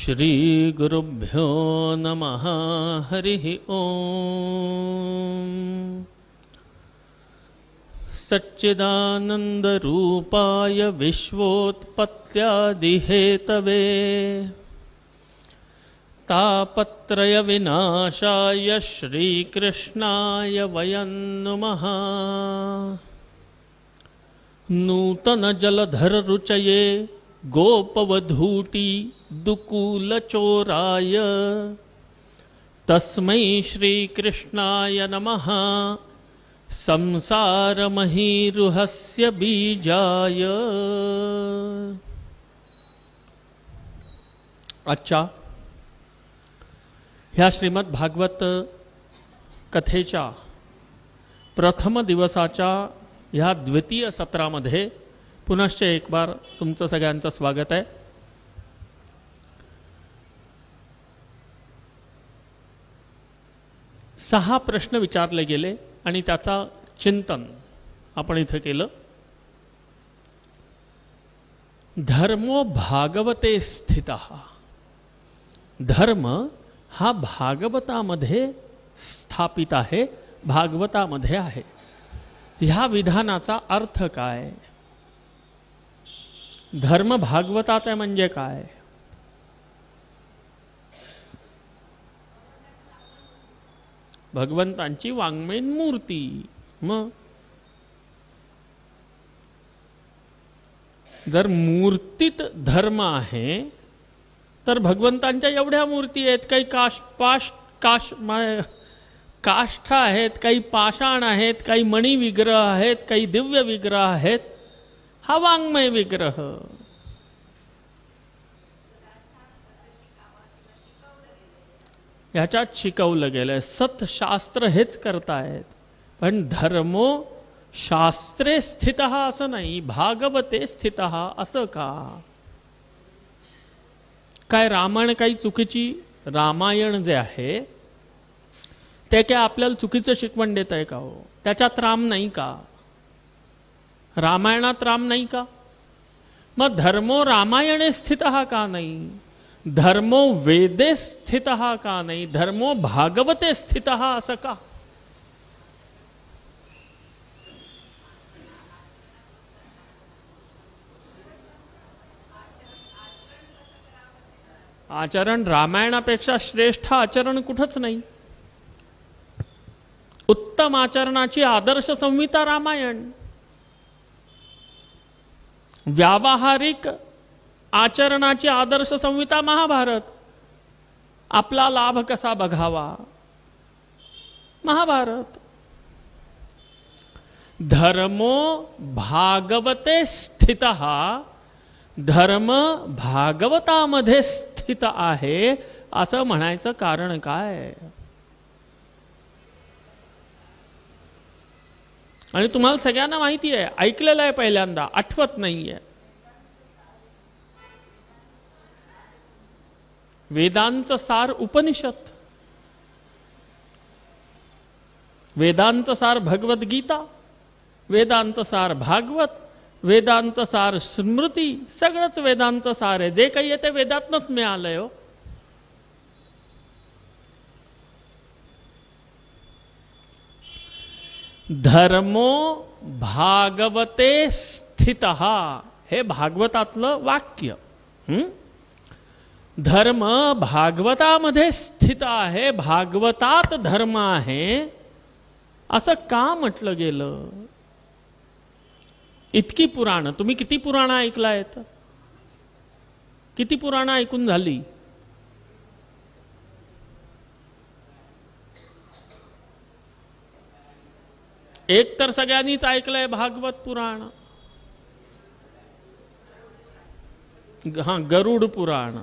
श्री गुरुभ्यो नमः। हरिः ओम। सच्चिदानंदरूपाय विश्वोत्पत्त्यादिहेतवे तापत्रय विनाशाय श्रीकृष्णाय वयं नुमः। नूतन जलधर रुचये गोपवधूटी दुकूलचोराय तस्मै श्रीकृष्णाय नमः। संसारमहीरुहस्य बीजाय। आजच्या ह्या श्रीमद भागवत कथेच्या प्रथम दिवसाच्या ह्या द्वितीय सत्रामध्ये पुनश्च एक बार तुमचं सगळ्यांचं स्वागत आहे। सहा प्रश्न विचारले गेले आणि त्याचा चिंतन आपण इथे केलं। धर्मो भागवते स्थितः। धर्म हा भागवतामध्ये स्थापित आहे, भागवतामध्ये आहे। ह्या विधानाचा अर्थ काय? धर्म भागवतात आहे म्हणजे काय? भगवंतांची वाङ्मयीन मूर्ती। मग जर मूर्तीत धर्म आहे तर भगवंतांच्या एवढ्या मूर्ती आहेत। काही काष्ठा आहेत, काही पाषाण आहेत, काही मणी विग्रह आहेत, काही दिव्य विग्रह आहेत। हा वाङ्मय विग्रह। ह्याच्यात शिकवलं गेलंय। सतशास्त्र हेच करतायत, पण धर्मो शास्त्रे स्थितः असं नाही, भागवते स्थितः असं का? काय रामायण काही चुकीची? रामायण जे आहे ते काय आपल्याला चुकीचं शिकवण देत आहे का? हो, त्याच्यात राम नाही का? रामायणात राम नाही का? मग धर्मो रामायणे स्थितः का नाही? धर्मो वेदे स्थितः का नाही? धर्मो भागवते स्थितः असं का? आचरण रामायणापेक्षा श्रेष्ठ आचरण कुठंच नाही। उत्तम आचरणाची आदर्श संहिता रामायण। व्यावहारिक आचरणाची आदर्श संहिता महाभारत। आपला लाभ कसा बघावा? महाभारत। धर्मो भागवते स्थितः। धर्म भागवतामध्ये स्थित आहे असं म्हणायचं कारण काय? आणि तुम्हाला सगळ्यांना माहिती आहे, ऐकलेलं आहे, पहिल्यांदा आठवत नाहीये। वेदांत सार उपनिषद, वेदांत सार भगवद्गीता, वेदांत सार भागवत, वेदांत सार स्मृती, सगळंच वेदांत सार आहे। जे काही आहे ते वेदातनंच मिळालंय हो। धर्मो भागवते स्थितः हे भागवतातलं वाक्य। धर्म भागवतामध्ये स्थित आहे, भागवतात धर्म आहे असं का म्हटलं गेलं? इतकी पुराण, तुम्ही किती पुराण ऐकलायत? किती पुराण ऐकून झाली? एक तर सगळ्यांनीच ऐकलंय भागवत पुराण। हां, गरुड पुराण।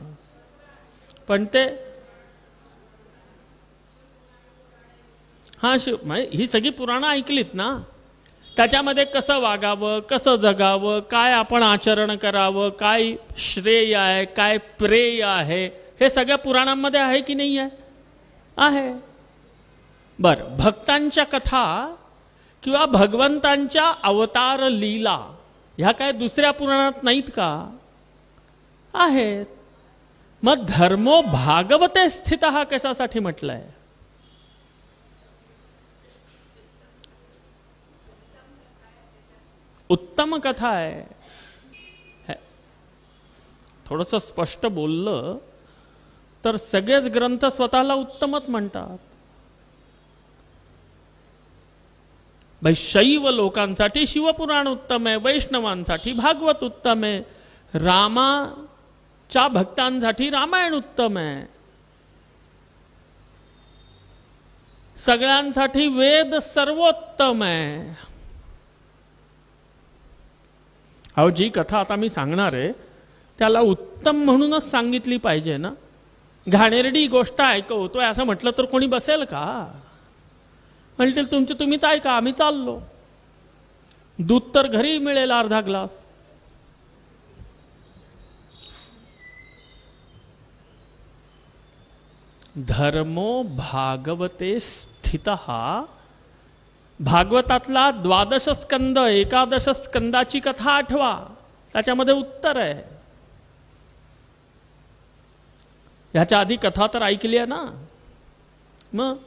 पण ते हां ही सगळी पुराणं ऐकलीत ना? त्याच्यामध्ये कसं वागावं, कसं जगावं, काय आपण आचरण करावं, काय श्रेय आहे, काय प्रेय आहे, हे सगळ्या पुराणांमध्ये आहे की नाही आहे? आहे। बरं, भक्तांच्या कथा किंवा भगवंतांच्या अवतार लीला ह्या काय दुसऱ्या पुराणात नाहीत का? आहेत। मग धर्मो भागवते स्थित हा कशासाठी म्हटलंय? उत्तम कथा आहे. थोडंसं स्पष्ट बोललं तर सगळेच ग्रंथ स्वतःला उत्तमच म्हणतात. शैव लोकांसाठी शिवपुराण उत्तम आहे, वैष्णवांसाठी भागवत उत्तम आहे, रामाच्या भक्तांसाठी रामायण उत्तम आहे, सगळ्यांसाठी वेद सर्वोत्तम आहे. अहो, जी कथा आता मी सांगणार आहे त्याला उत्तम म्हणूनच सांगितली पाहिजे ना. घाणेरडी गोष्ट ऐकवतोय असं म्हटलं तर कोणी बसेल का? म्हणतील तुमचं तुम्हीच ऐका, आम्ही चाललो. दूध तर घरी मिळेल अर्धा ग्लास. धर्मो भागवते स्थित हा भागवतातला 12 स्कंद 11 स्कंदाची कथा आठवा, त्याच्यामध्ये उत्तर आहे. ह्याच्या आधी कथा तर ऐकली आहे ना. मग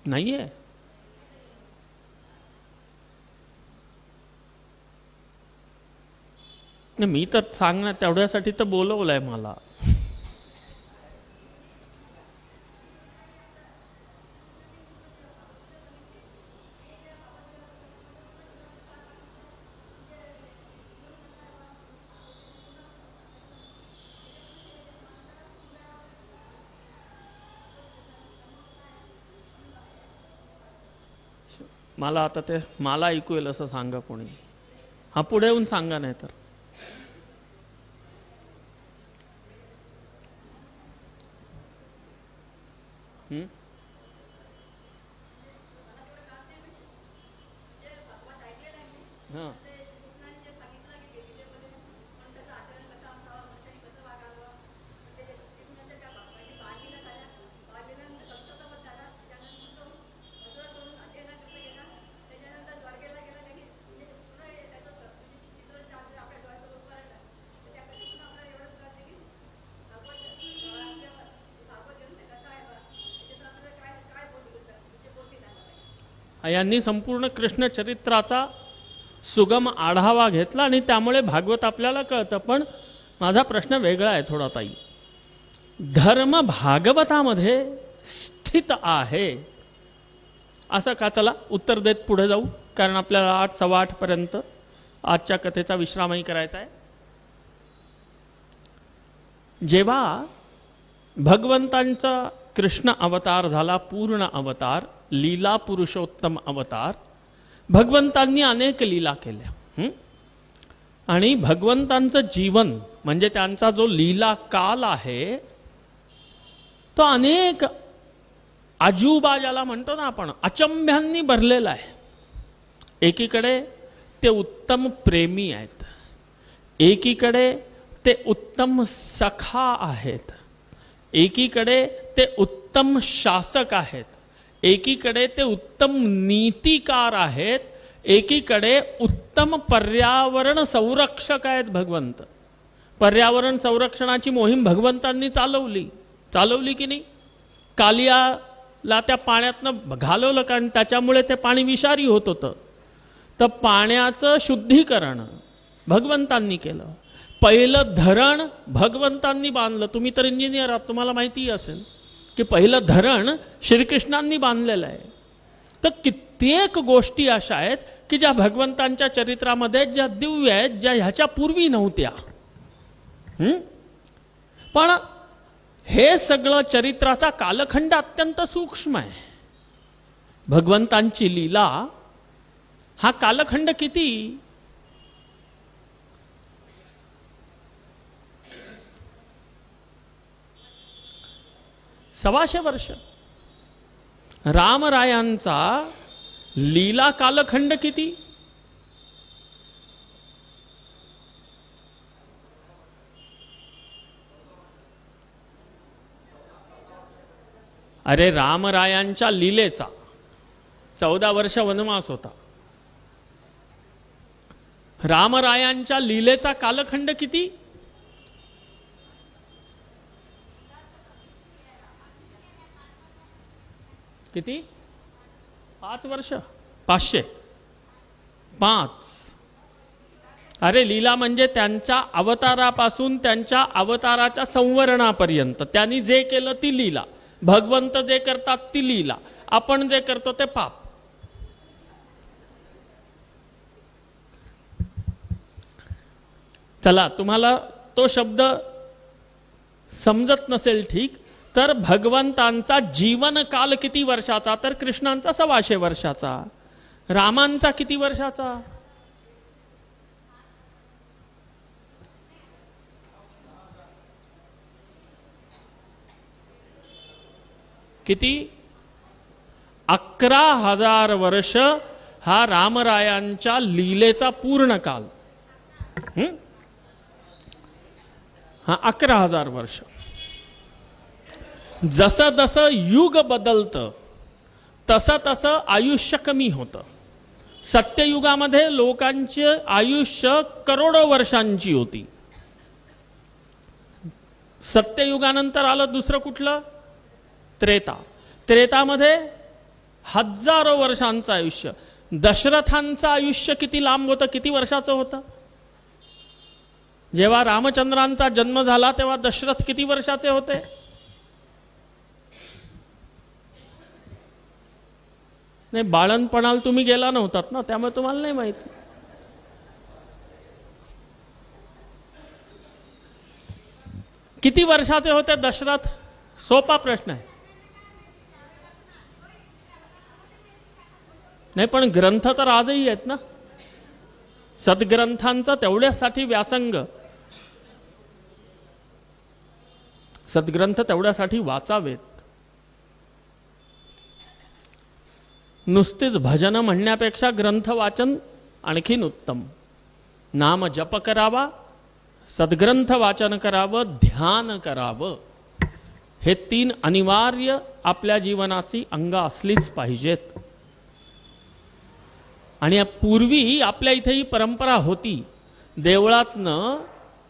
नाहीये. मी तर सांगणार तेवढ्यासाठी तर बोलवलंय मला. मला आता ते मला ऐकू येईल असं सांगा कोणी. हा पुढे येऊन सांगा, नाही तर हां. यांनी संपूर्ण कृष्ण चरित्राचा सुगम आढावा घेतला आणि त्यामुळे भागवत आपल्याला कळतं. पण माझा प्रश्न वेगळा आहे थोडा ताई. धर्म भागवतामध्ये स्थित आहे असं का? चला उत्तर देत पुढे जाऊ, कारण आपल्याला 8, 8:15 पर्यंत आजच्या कथेचा विश्रामही करायचा आहे. जेव्हा भगवंतांचा कृष्ण अवतार झाला, पूर्ण अवतार, लीला पुरुषोत्तम अवतार, भगवंतांनी अनेक लीला केल्या. आणि भगवंतांचं जीवन म्हणजे त्यांचा जो लीला काल आहे तो अनेक अजूबा ज्याला म्हणतो ना आपण, अचंभ्यांनी भरलेला आहे. एकीकडे ते उत्तम प्रेमी आहेत, एकीकडे ते उत्तम सखा आहेत, एकीकडे ते उत्तम शासक आहेत, एकीकडे ते उत्तम नीतिकार आहेत, एकीकडे उत्तम पर्यावरण संरक्षक आहेत. भगवंत पर्यावरण संरक्षणाची मोहीम भगवंतांनी चालवली की नाही? कालियाला त्या पाण्यातनं घालवलं, कारण त्याच्यामुळे ते पाणी विषारी होत होतं. तर पाण्याचं शुद्धीकरण भगवंतांनी केलं. पहिलं धरण भगवंतांनी बांधलं. तुम्ही तर इंजिनियर आहात, तुम्हाला माहिती असेल की पहिलं धरण श्रीकृष्णांनी बांधलेलं आहे. तर कित्येक गोष्टी अशा आहेत की ज्या भगवंतांच्या चरित्रामध्ये ज्या दिव्य आहेत, ज्या ह्याच्या पूर्वी नव्हत्या. पण हे सगळं चरित्राचा कालखंड अत्यंत सूक्ष्म आहे. भगवंतांची लीला हा कालखंड किती? 125 वर्ष. रामरायांचा लीला कालखंड किती? अरे रामरायांच्या लीलेचा 14 वर्ष वनवास होता. रामरायांच्या लीलेचा कालखंड किती? किती? 5 वर्ष. 505. अरे लीला म्हणजे त्यांच्या अवतारापासून त्यांच्या अवताराच्या संवरणापर्यंत त्यांनी जे केलं ती लीला. भगवंत जे करतात ती लीला. आपण जे करतो ते पाप. चला, तुम्हाला तो शब्द समजत नसेल ठीक, तर भगवंतांचा जीवनकाल किती वर्षाचा? तर कृष्णांचा 125 वर्षाचा. रामांचा किती वर्षाचा? किती? 11,000 वर्ष हा रामरायांच्या लीलेचा पूर्ण काल. हा 11,000 वर्ष. जसं जसं युग बदलतं तसं तसं आयुष्य कमी होतं. सत्ययुगामध्ये लोकांचे आयुष्य करोडो वर्षांची होती. सत्ययुगानंतर आलं दुसरं कुठलं? त्रेता. त्रेतामध्ये हजारो वर्षांचं आयुष्य. दशरथांचं आयुष्य किती लांब होतं? किती वर्षाचं होतं? जेव्हा रामचंद्रांचा जन्म झाला तेव्हा दशरथ किती वर्षाचे होते? नाही, बाळणपणाला तुम्ही गेला नव्हतात ना, त्यामुळे तुम्हाला नाही माहिती. किती वर्षाचे होते दशरथ? सोपा प्रश्न आहे. नाही, पण ग्रंथ तर आजही आहेत ना. सद्ग्रंथांचा तेवढ्यासाठी व्यासंग. सद्ग्रंथ तेवढ्यासाठी वाचावेत. नुसतेच भजन म्हणण्यापेक्षा ग्रंथ वाचन आणखीन उत्तम. नाम जप करावा, सद्ग्रंथ वाचन करावं, ध्यान करावं. हे 3 अनिवार्य आपल्या जीवनाची अंग असलीच पाहिजेत. आणि पूर्वी आपल्या इथे ही परंपरा होती. देवळातनं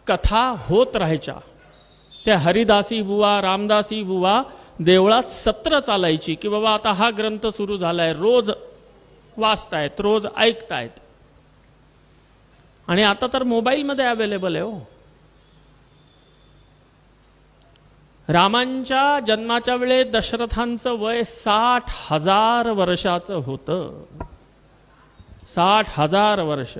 कथा होत राहायच्या. त्या हरिदासी बुवा, रामदासी बुवा देवळात सत्र चालायची की बाबा आता हा ग्रंथ सुरू झालाय, रोज वाचतायत, रोज ऐकतायत. आणि आता तर मोबाईलमध्ये अवेलेबल आहे हो. रामांच्या जन्माच्या वेळे दशरथांचं वय 60,000 वर्षाचं होतं. 60,000 वर्ष.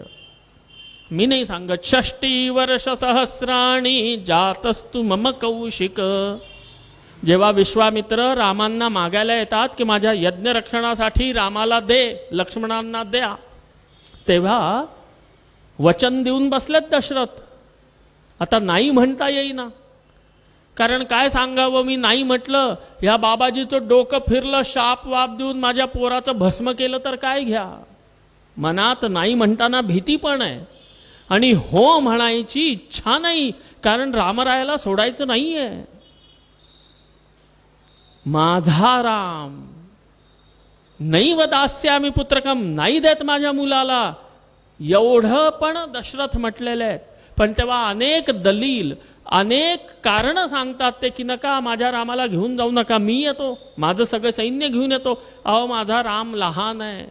मी नाही सांगत. 60 वर्ष सहस्राणी जातस्तु मम कौशिक. जेव्हा विश्वामित्र रामांना मागायला येतात की माझ्या यज्ञ रक्षणासाठी रामाला दे, लक्ष्मणांना द्या, तेव्हा वचन देऊन बसलेत दशरथ. आता नाही म्हणता येईना. कारण काय सांगावं, मी नाही म्हटलं, ह्या बाबाजीचं डोकं फिरलं, शाप वाप देऊन माझ्या पोराचं भस्म केलं तर काय घ्या. मनात नाही म्हणताना भीती पण आहे आणि हो म्हणायची इच्छा नाही, कारण रामरायाला सोडायचं नाहीये. माझा राम नैव दास्यामी पुत्रकम, नाही देत माझ्या मुलाला, एवढं पण दशरथ म्हटलेलं आहे. पण तेव्हा अनेक दलील, अनेक कारण सांगतात ते की नका, माझ्या रामाला घेऊन जाऊ नका, मी येतो, माझं सगळं सैन्य घेऊन येतो. अहो माझा राम लहान आहे.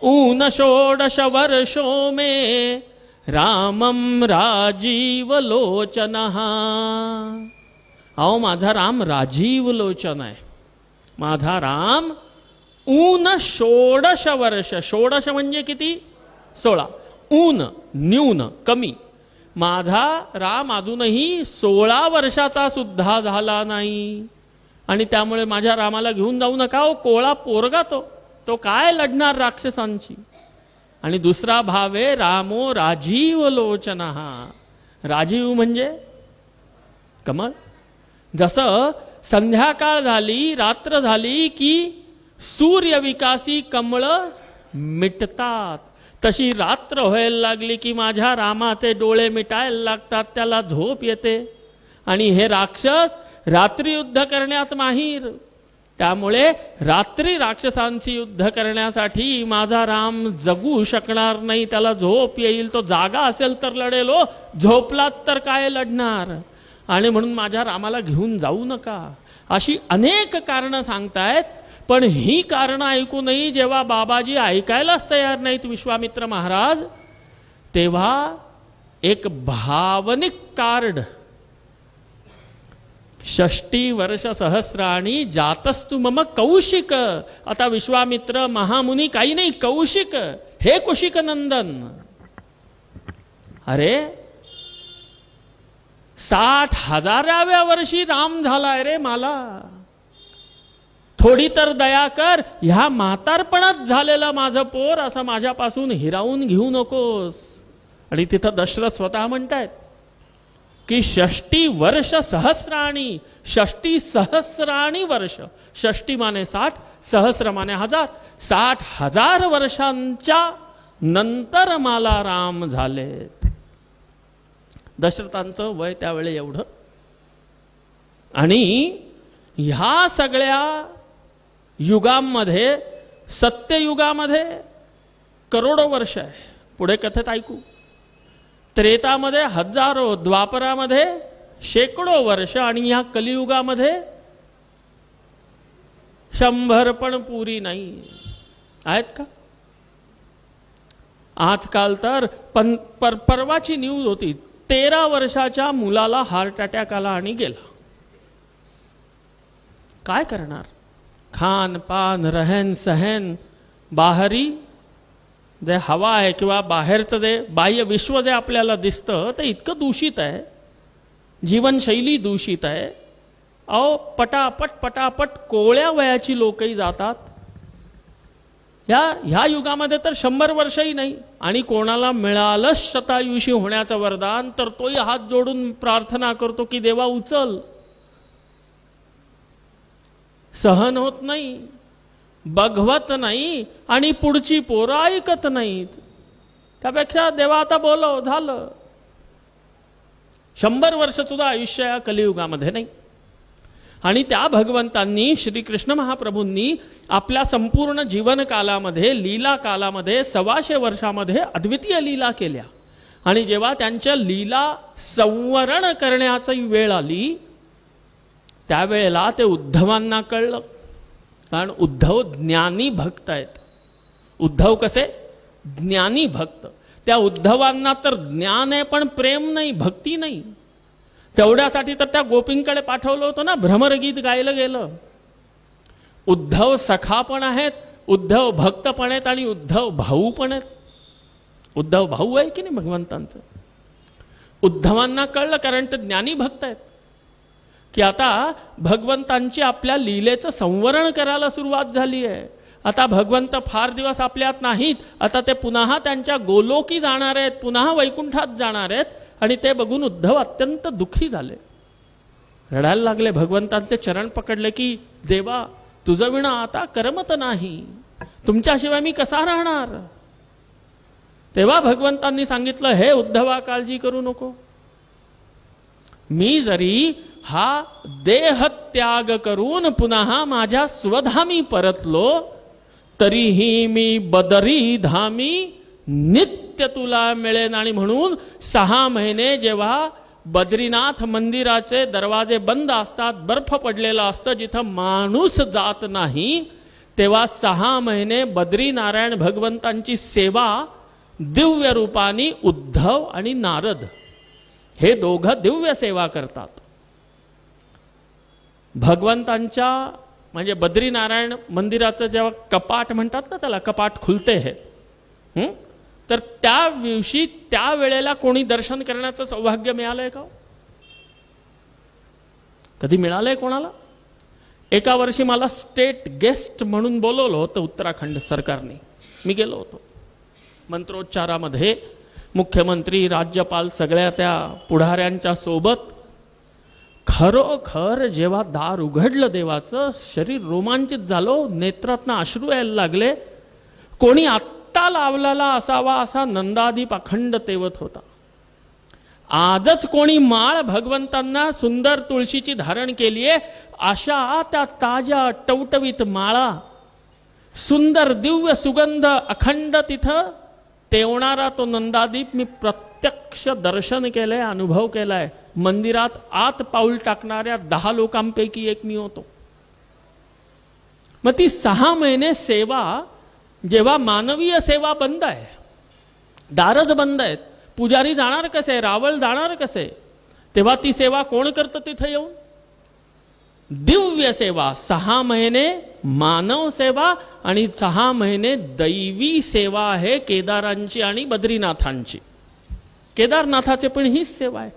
ऊन 16 वर्षों में रामम राजीव लोचनः. अहो माझा राम राजीव लोचन आहे. माझा राम ऊन 16 वर्ष. 16 म्हणजे किती? 16. ऊन न्यून, कमी. माझा राम अजूनही 16 वर्षाचा सुद्धा झाला नाही. आणि त्यामुळे माझ्या रामाला घेऊन जाऊ नका. ओ कोळा पोरगा तो काय लढणार राक्षसांची. आणि दुसरा भाव आहे रामो राजीव लोचनः. राजीव म्हणजे कमळ. जसं संध्याकाळ झाली, रात्र झाली की सूर्य विकासी कमळ मिटतात, तशी रात्र व्हायला लागली की माझ्या रामाचे डोळे मिटायला लागतात, त्याला झोप येते. आणि हे राक्षस रात्री युद्ध करण्यात माहीर. त्यामुळे रात्री राक्षसांची युद्ध करण्यासाठी माझा राम जगू शकणार नाही, त्याला झोप येईल, तो जागा असेल तर लढेल, झोपलाच तर काय लढणार, आणि म्हणून माझ्या रामाला घेऊन जाऊ नका. अशी अनेक कारणं सांगतायत. पण ही कारणं ऐकूनही जेव्हा बाबाजी ऐकायलाच तयार नाहीत विश्वामित्र महाराज, तेव्हा एक भावनिक कार्ड, 60 वर्ष सहस्राणी जातस्तु मम कौशिक. आता विश्वामित्र महामुनी काही नाही, कौशिक, हे कुशिक नंदन. अरे 60,000व्या वर्षी राम झालाय रे, मला थोडी तर दया कर. ह्या म्हातारपणात झालेला माझं पोर असं माझ्यापासून हिरावून घेऊ नकोस. आणि तिथं दशरथ स्वतः म्हणतायत की 60 वर्ष सहस्राणी, 60 सहस्राणी वर्ष, 60 माने 60, सहस्र माने 1000, 60,000 वर्षांच्या नंतर मला राम झालेत. दशरथांचं वय त्यावेळी एवढं. आणि ह्या सगळ्या युगांमध्ये, सत्ययुगामध्ये करोडो वर्ष आहे, पुढे कथेत ऐकू. त्रेतामध्ये हजारो, द्वापरामध्ये शेकडो वर्ष, आणि या कलियुगामध्ये 100 पण पुरी नाही आहेत का. आजकाल तर परवाची न्यूज होती, 13 वर्षाच्या मुलाला हार्ट अटॅक आला आणि गेला. काय करणार. खान पान, रहन सहन, बाहेरी जे हवा आहे किंवा बाहेरचं जे बाह्य विश्व जे आपल्याला दिसतं ते इतकं दूषित आहे, जीवनशैली दूषित आहे. अहो पटापट पटापट कोवळ्या वयाची लोकही जातात. ह्या युगामध्ये तर 100 वर्षही नाही. आणि कोणाला मिळालं शतायुषी होण्याचं वरदान तर तोही हात जोडून प्रार्थना करतो की देवा उचल. सहन होत नाही, बघवत नाही, आणि पुढची पोरं ऐकत नाहीत. त्यापेक्षा देवा आता बोलव, झालं. 100 वर्ष सुद्धा आयुष्य या कलियुगामध्ये नाही. आणि त्या भगवंतांनी, श्रीकृष्ण महाप्रभूंनी आपल्या संपूर्ण जीवन कालामध्ये, लीला कालामध्ये 125 वर्षामध्ये अद्वितीय लीला केल्या. आणि जेव्हा त्यांच्या लीला संवरण करण्याची वेळ आली, त्यावेळेला ते उद्धवांना कळलं. कारण उद्धव ज्ञानी भक्त आहेत. उद्धव कसे ज्ञानी भक्त. त्या उद्धवांना तर ज्ञान आहे पण प्रेम नाही, भक्ती नाही. तेवढ्यासाठी तर त्या गोपींकडे पाठवलं होतं ना, भ्रमरगीत गायलं गेलं. उद्धव सखा पण आहेत, उद्धव भक्त पण आहेत, आणि उद्धव भाऊ पण आहेत. उद्धव भाऊ आहे की नाही भगवंतांचं. उद्धवांना कळलं, कारण ते ज्ञानी भक्त आहेत, की आता भगवंतांची आपल्या लीलेचं संवरण करायला सुरुवात झाली आहे. आता भगवंत फार दिवस आपल्यात नाहीत, आता ते पुन्हा त्यांच्या गोलोकी जाणार आहेत, पुन्हा वैकुंठात जाणार आहेत. आणि ते बघून उद्धव अत्यंत दुःखी झाले, रडायला लागले. भगवंतांचे चरण पकडले की देवा तुझं विना आता करमत नाही, तुमच्याशिवाय मी कसा राहणार. तेव्हा भगवंतांनी सांगितलं, हे उद्धवा काळजी करू नको. मी जरी हा देह त्याग करून पुन्हा माझ्या स्वधामी परतलो, तरीही मी बदरी धामी नित्य तुला मिळेन. आणि म्हणून 6 महिने जेव्हा बद्रीनाथ मंदिराचे दरवाजे बंद असतात, बर्फ पडलेला असतं, जिथं माणूस जात नाही, तेव्हा 6 महिने बद्रीनारायण भगवंतांची सेवा दिव्य रूपानी उद्धव आणि नारद हे दोघं दिव्य सेवा करतात. भगवंतांच्या म्हणजे बद्रीनारायण मंदिराचं जेव्हा कपाट म्हणतात ना, त्याला कपाट खुलते हे, तर त्या दिवशी त्या वेळेला कोणी दर्शन करण्याचं सौभाग्य मिळालंय का? कधी मिळालंय कोणाला? एका वर्षी मला स्टेट गेस्ट म्हणून बोलवलं होतं उत्तराखंड सरकारने. मी गेलो होतो. मंत्रोच्चारामध्ये मुख्यमंत्री, राज्यपाल सगळ्या त्या पुढाऱ्यांच्या सोबत. खरोखर जेव्हा दार उघडलं देवाचं, शरीर रोमांचित झालं, नेत्रातनं अश्रू यायला लागले. कोणी आत्ता लावलेला असावा असा नंदादीप अखंड तेवत होता. आजच कोणी माळ भगवंतांना सुंदर तुळशीची धारण केली आहे, अशा त्या ताज्या टवटवीत माळा, सुंदर दिव्य सुगंध अखंड तिथं तेवणारा तो नंदादीप मी प्रत्यक्ष दर्शन केलंय, अनुभव केलाय. मंदिरात आत पाऊल टाकणाऱ्या 10 लोकांपैकी एक मी होतो. मग ती 6 महिने सेवा, जेव्हा मानवीय सेवा बंद आहे, दारच बंद आहेत, पुजारी जाणार कसे, रावळ जाणार कसे, तेव्हा ती सेवा कोण करतं तिथं येऊन? दिव्य सेवा. 6 महिने मानव सेवा आणि 6 महिने दैवी सेवा आहे केदारांची आणि बद्रीनाथांची. केदारनाथाचे पण हीच सेवा आहे.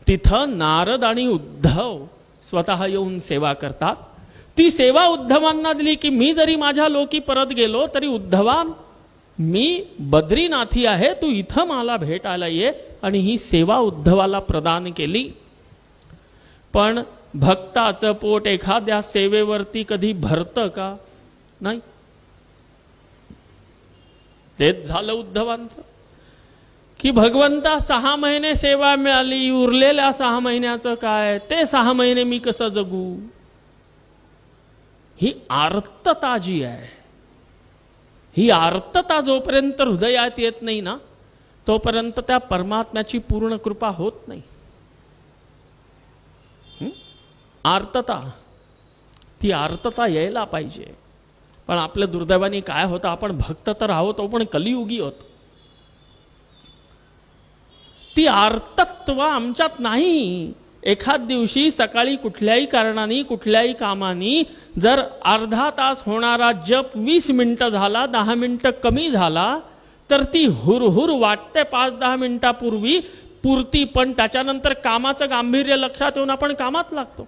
तिथं नारद आणि उद्धव स्वतः येऊन सेवा करतात. ती सेवा उद्धवांना दिली की मी जरी माझ्या लोकी परत गेलो तरी उद्धवा मी बद्रीनाथी आहे, तू इथं मला भेटायला ये, आणि ही सेवा उद्धवाला प्रदान केली. पण भक्ताचं पोट एखाद्या सेवेवरती कधी भरतं का? नाही. तेच झालं उद्धवांचं की भगवंता 6 महिने सेवा मिळाली, उरलेल्या 6 महिन्याचं काय, ते 6 महिने मी कसं जगू? ही आर्तता जी आहे, ही आर्तता जोपर्यंत हृदयात येत नाही ना, तोपर्यंत त्या परमात्म्याची पूर्ण कृपा होत नाही. आर्तता, ती आर्तता यायला पाहिजे. पण आपल्या दुर्दैवाने काय होतं, आपण भक्त तर आहोत, पण कलियुगी होत. ती आर्तत्व आमच्यात नाही. एखाद दिवशी सकाळी कुठल्याही कारणाने, कुठल्याही कामाने जर अर्धा तास होणारा जप 20 मिनिटं झाला, 10 मिनिटं कमी झाला, तर ती हुरहुर वाटते 5-10 मिनिटापूर्वी पुरती, पण त्याच्यानंतर कामाचं गांभीर्य लक्षात येऊन आपण कामात लागतो.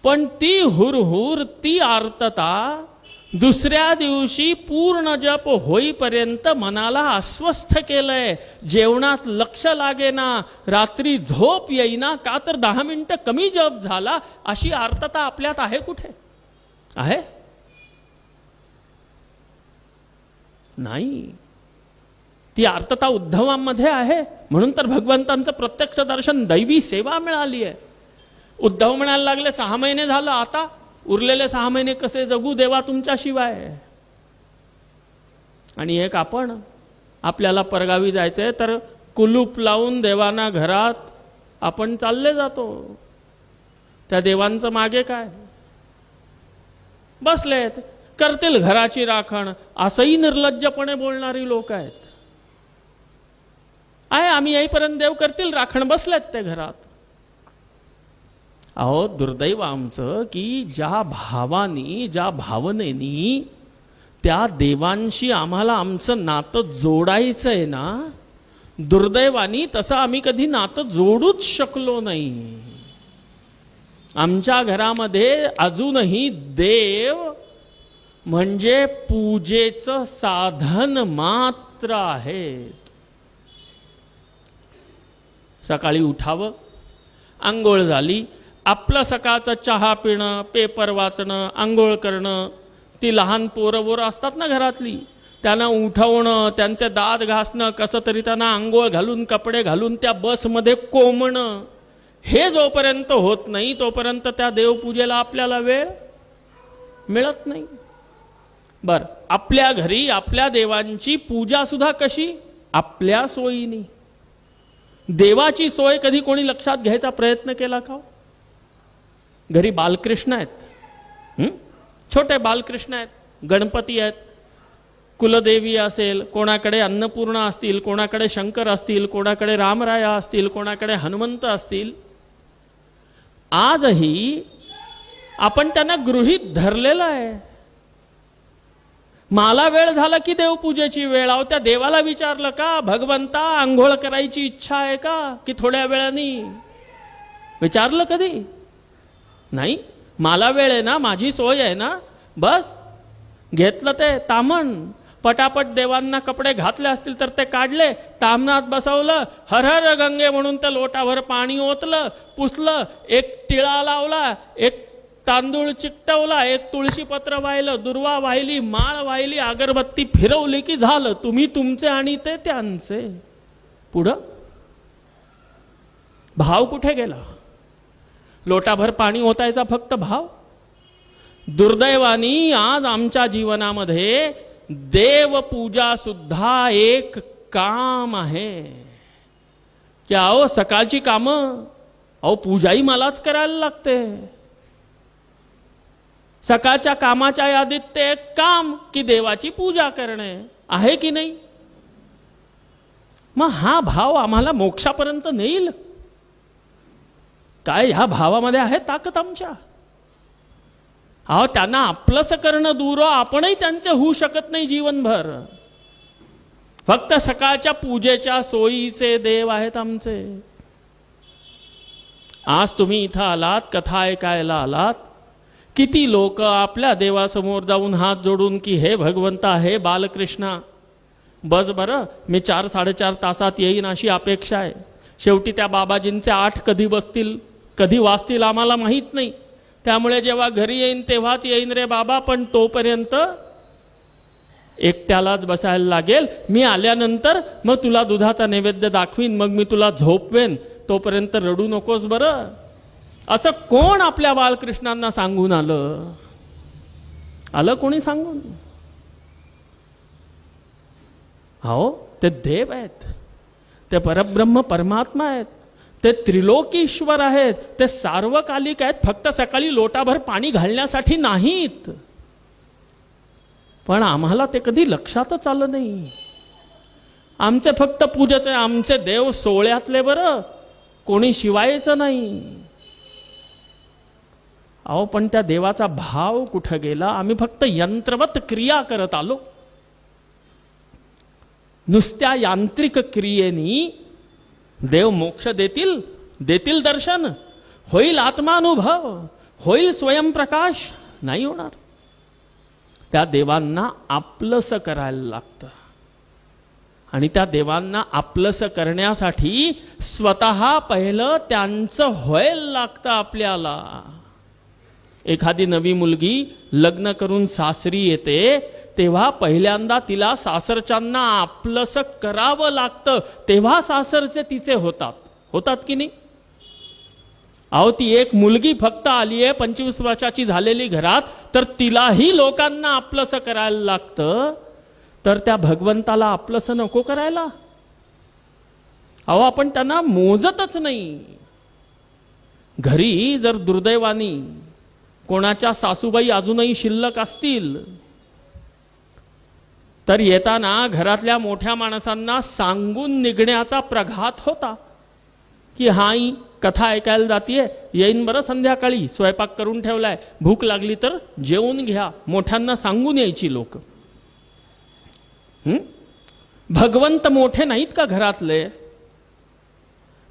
पण ती हुरहुर, ती आर्तता दुसऱ्या दिवशी पूर्ण जप होईपर्यंत मनाला अस्वस्थ केलंय. जेवणात लक्ष लागेना, रात्री झोप येईना, का तर 10 मिनिटं कमी जप झाला, अशी आर्तता आपल्यात आहे कुठे? आहे? नाही. ती आर्तता उद्धवांमध्ये आहे. म्हणून तर भगवंतांचं प्रत्यक्ष दर्शन, दैवी सेवा मिळाली आहे. उद्धव म्हणायला लागले 6 महिने झालं, आता उरलेले 6 महिने कसे जगू देवा तुमच्याशिवाय? आणि एक आपण, आपल्याला परगावी जायचंय तर कुलूप लावून देवांना घरात आपण चालले जातो. त्या देवांचं मागे काय? बसलेत, करतील घराची राखण, असंही निर्लज्जपणे बोलणारी लोक आहेत. आहे आम्ही येईपर्यंत देव करतील राखण, बसलेत ते घरात. अहो दुर्दैव आमचं की ज्या भावानी, ज्या भावनेनी त्या देवांशी आम्हाला आमचं नातं जोडायचंय ना, दुर्दैवानी तसं आम्ही कधी नातं जोडूच शकलो नाही. आमच्या घरामध्ये अजूनही देव म्हणजे पूजेचं साधन मात्र आहेत. सकाळी उठावं, आंघोळ झाली, आपलं सकाळचं चहा पिणं, पेपर वाचणं, आंघोळ करणं, ती लहान पोरं असतात ना घरातली, त्यांना उठवणं, त्यांचे दात घासणं, कसं तरी त्यांना आंघोळ घालून, कपडे घालून त्या बसमध्ये कोंबणं, हे जोपर्यंत होत नाही तोपर्यंत त्या देवपूजेला आपल्याला वेळ मिळत नाही. बर, आपल्या घरी आपल्या देवांची पूजा सुद्धा कशी? आपल्या सोयीने. देवाची सोय कधी कोणी लक्षात घ्यायचा प्रयत्न केला का? घरी बालकृष्ण आहेत, छोटे बालकृष्ण आहेत, गणपती आहेत, कुलदेवी असेल, कोणाकडे अन्नपूर्णा असतील, कोणाकडे शंकर असतील, कोणाकडे रामराया असतील, कोणाकडे हनुमंत असतील. आजही आपण त्यांना गृहीत धरलेलं आहे. मला वेळ झाला की देवपूजेची वेळ. आहो त्या देवाला विचारलं का, भगवंता आंघोळ करायची इच्छा आहे का, की थोड्या वेळानी? विचारलं कधी? नाही. मला वेळ आहे ना, माझी सोय आहे ना, बस घेतलं ते तामण. पटापट देवांना कपडे घातले असतील तर ते काढले, तामणात बसवलं, हर हर गंगे म्हणून त्या लोटाभर पाणी ओतलं, पुसलं, एक टिळा लावला, एक तांदूळ चिकटवला, एक तुळशी पत्र वाहिलं, दुर्वा वाहिली, माळ वाहिली, अगरबत्ती फिरवली की झालं. तुम्ही तुमचे आणि ते त्यांचे. पुढं भाव कुठे गेला? लोटाभर पाणी ओतायचा फक्त भाव. दुर्दैवानी आज आमच्या जीवनामध्ये देवपूजा सुद्धा एक काम आहे. की अहो सकाळची कामं, अहो पूजाही मलाच करायला लागते. सकाळच्या कामाच्या यादीत ते एक काम की देवाची पूजा करणे आहे की नाही? मग हा भाव आम्हाला मोक्षापर्यंत नेईल काय? ह्या भावामध्ये आहे ताकद आमच्या. अहो त्यांना आपलंस करणं दूर, आपणही त्यांचे होऊ शकत नाही जीवनभर. फक्त सकाळच्या पूजेच्या सोयीचे देव आहेत आमचे. आज तुम्ही इथं आलात, कथा ऐकायला आलात. किती लोक आपल्या देवासमोर जाऊन हात जोडून की हे भगवंता, हे बालकृष्णा, बस बरं, मी 4-4.5 तासात येईन अशी अपेक्षा आहे. शेवटी त्या बाबाजींचे 8 कधी बसतील, कधी वाजतील आम्हाला माहीत नाही. त्यामुळे जेव्हा घरी येईन तेव्हाच येईन रे बाबा, पण तोपर्यंत एकट्यालाच बसायला लागेल. मी आल्यानंतर मग तुला दुधाचा नैवेद्य दाखवीन, मग मी तुला झोपवेन, तोपर्यंत रडू नकोस बरं. असं कोण आपल्या बालकृष्णांना सांगून आलं? आलं कोणी सांगून? हो, ते देव आहेत, ते परब्रह्म परमात्मा आहेत, ते त्रिलोकीश्वर आहेत, ते सार्वकालिक आहेत. फक्त सकाळी लोटाभर पाणी घालण्यासाठी नाहीत. पण आम्हाला ते कधी लक्षातच आलं नाही. आमचे फक्त पूजेचे, आमचे देव सोहळ्यातले बरं, कोणी शिवायचं नाही. अहो पण त्या देवाचा भाव कुठं गेला? आम्ही फक्त यंत्रवत क्रिया करत आलो. नुसत्या यांत्रिक क्रियेनी देव मोक्ष देतील, देतील दर्शन, होईल आत्मानुभव, होईल स्वयंप्रकाश? नाही होणार. त्या देवांना आपलंसं करायला लागतं. आणि त्या देवांना आपलंसं करण्यासाठी स्वतः पहिलं त्यांचं व्हायला लागतं आपल्याला. एखादी नवी मुलगी लग्न करून सासरी येते तेव्हा पहिल्यांदा तिला सासरच्यांना आपलंसं करावं लागतं, तेव्हा सासरचे तिचे होतात की नाही? अहो ती एक मुलगी फक्त आली आहे 25 वर्षाची झालेली घरात, तर तिलाही लोकांना आपलंसं करायला लागतं. तर त्या भगवंताला आपलंसं नको करायला? अहो आपण त्यांना मोजतच नाही. घरी जर दुर्दैवानी कोणाच्या सासूबाई अजूनही शिल्लक असतील तर येताना घरातल्या मोठ्या माणसांना सांगून निघण्याचा प्रघात होता की हाई कथा ऐकायला जातीये, येईन बरं संध्याकाळी, स्वयंपाक करून ठेवलाय, भूक लागली तर जेवून घ्या. मोठ्यांना सांगून यायची लोक. भगवंत मोठे नाहीत का घरातले?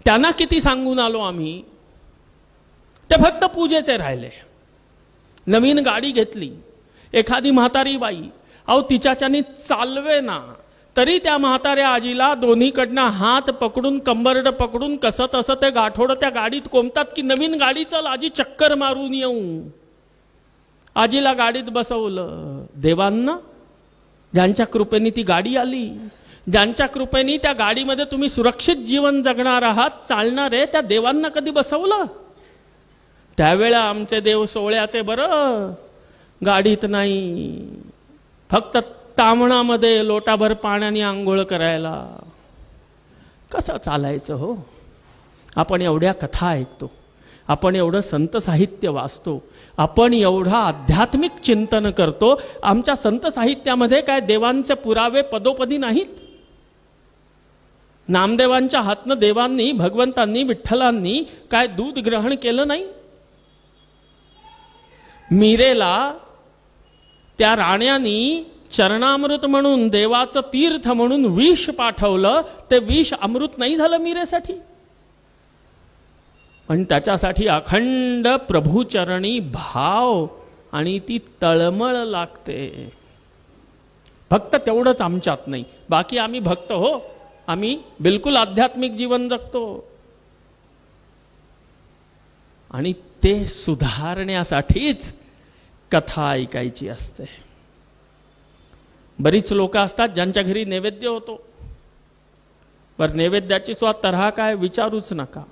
त्यांना किती सांगून आलो आम्ही. ते फक्त पूजेचे राहिले. नवीन गाडी घेतली, एखादी म्हातारी बाई, अहो तिच्याच्यानी चालवे ना, तरी त्या म्हाताऱ्या आजीला दोन्हीकडनं हात पकडून, कंबरड पकडून कसं तसं ते गाठोडं त्या गाडीत कोंबतात की नवीन गाडी चल आजी चक्कर मारून येऊ. आजीला गाडीत बसवलं. देवांना ज्यांच्या कृपेने ती गाडी आली, ज्यांच्या कृपेने त्या गाडीमध्ये तुम्ही सुरक्षित जीवन जगणार आहात, चालणार आहे, त्या देवांना कधी बसवलं? त्यावेळेला आमचे देव सोहळ्याचे बरं, गाडीत नाही, फक्त तामणामध्ये लोटाभर पाण्याने आंघोळ करायला. कसं चालायचं हो? आपण एवढ्या कथा ऐकतो, आपण एवढं संत साहित्य वाचतो, आपण एवढा आध्यात्मिक चिंतन करतो. आमच्या संत साहित्यामध्ये काय देवांचे पुरावे पदोपदी नाहीत? नामदेवांच्या हातनं देवांनी, भगवंतांनी, विठ्ठलांनी काय दूध ग्रहण केलं नाही? मीरेला त्या राण्यांनी चरणामृत म्हणून, देवाचं तीर्थ म्हणून विष पाठवलं. ते विष अमृत नाही झालं मीरेसाठी, पण त्याच्यासाठी अखंड प्रभूचरणी भाव आणि ती तळमळ लागते. फक्त तेवढंच आमच्यात नाही, बाकी आम्ही भक्त हो, आम्ही बिलकुल आध्यात्मिक जीवन जगतो. आणि ते सुधारण्यासाठीच कथा ऐकायची असते. बरीच लोक असतात ज्यांच्या घरी नैवेद्य होतो, पर नैवेद्याची सुद्धा तऱ्हा काय विचारूच नका.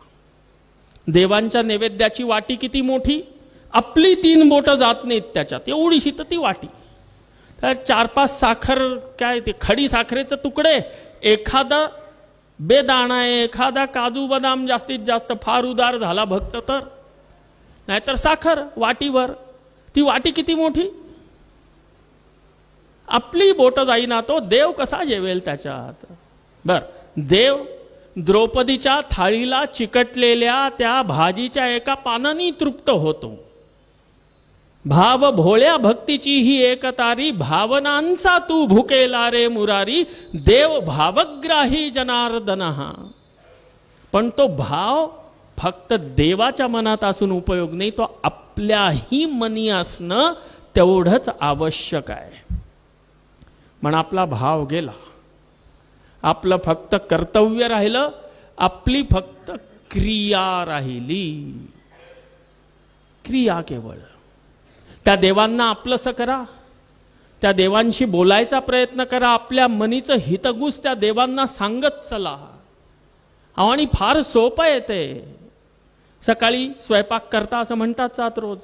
देवांच्या नैवेद्याची वाटी किती मोठी, आपली 3 बोटं जात नाहीत त्याच्यात, एवढीशी तर ती वाटी. तर 4-5 साखर, काय ते खडी साखरेचे तुकडे, एखादा बेदाणा आहे, एखादा काजू बदाम, जास्तीत जास्त फार उदार झाला भक्त तर, नाहीतर साखर वाटीवर. ती वाटी किती मोठी, आपली बोट जाईना, तो देव कसा जेवेल त्याच्यात. बर, देव द्रौपदीच्या थाळीला चिकटलेल्या त्या भाजीच्या एका पानाने तृप्त होतो. भाव भोळ्या भक्तीची ही एकतारी, भावनांचा तू भुकेला रे मुरारी, देव भावग्राही जनार्दनहा. पण तो भाव फक्त देवाच्या मनात असून उपयोग नाही, तो आपल्याही मनी असणं तेवढंच आवश्यक आहे. म्हणून आपला भाव गेला, आपलं फक्त कर्तव्य राहिलं, आपली फक्त क्रिया राहिली. क्रिया केवळ त्या देवांना आपलंसं करा, त्या देवांशी बोलायचा प्रयत्न करा, आपल्या मनीचं हितगुज त्या देवांना सांगत चला. आणि फार सोपं आहे ते. सकाळी स्वयंपाक करता असं म्हणतात सात रोज,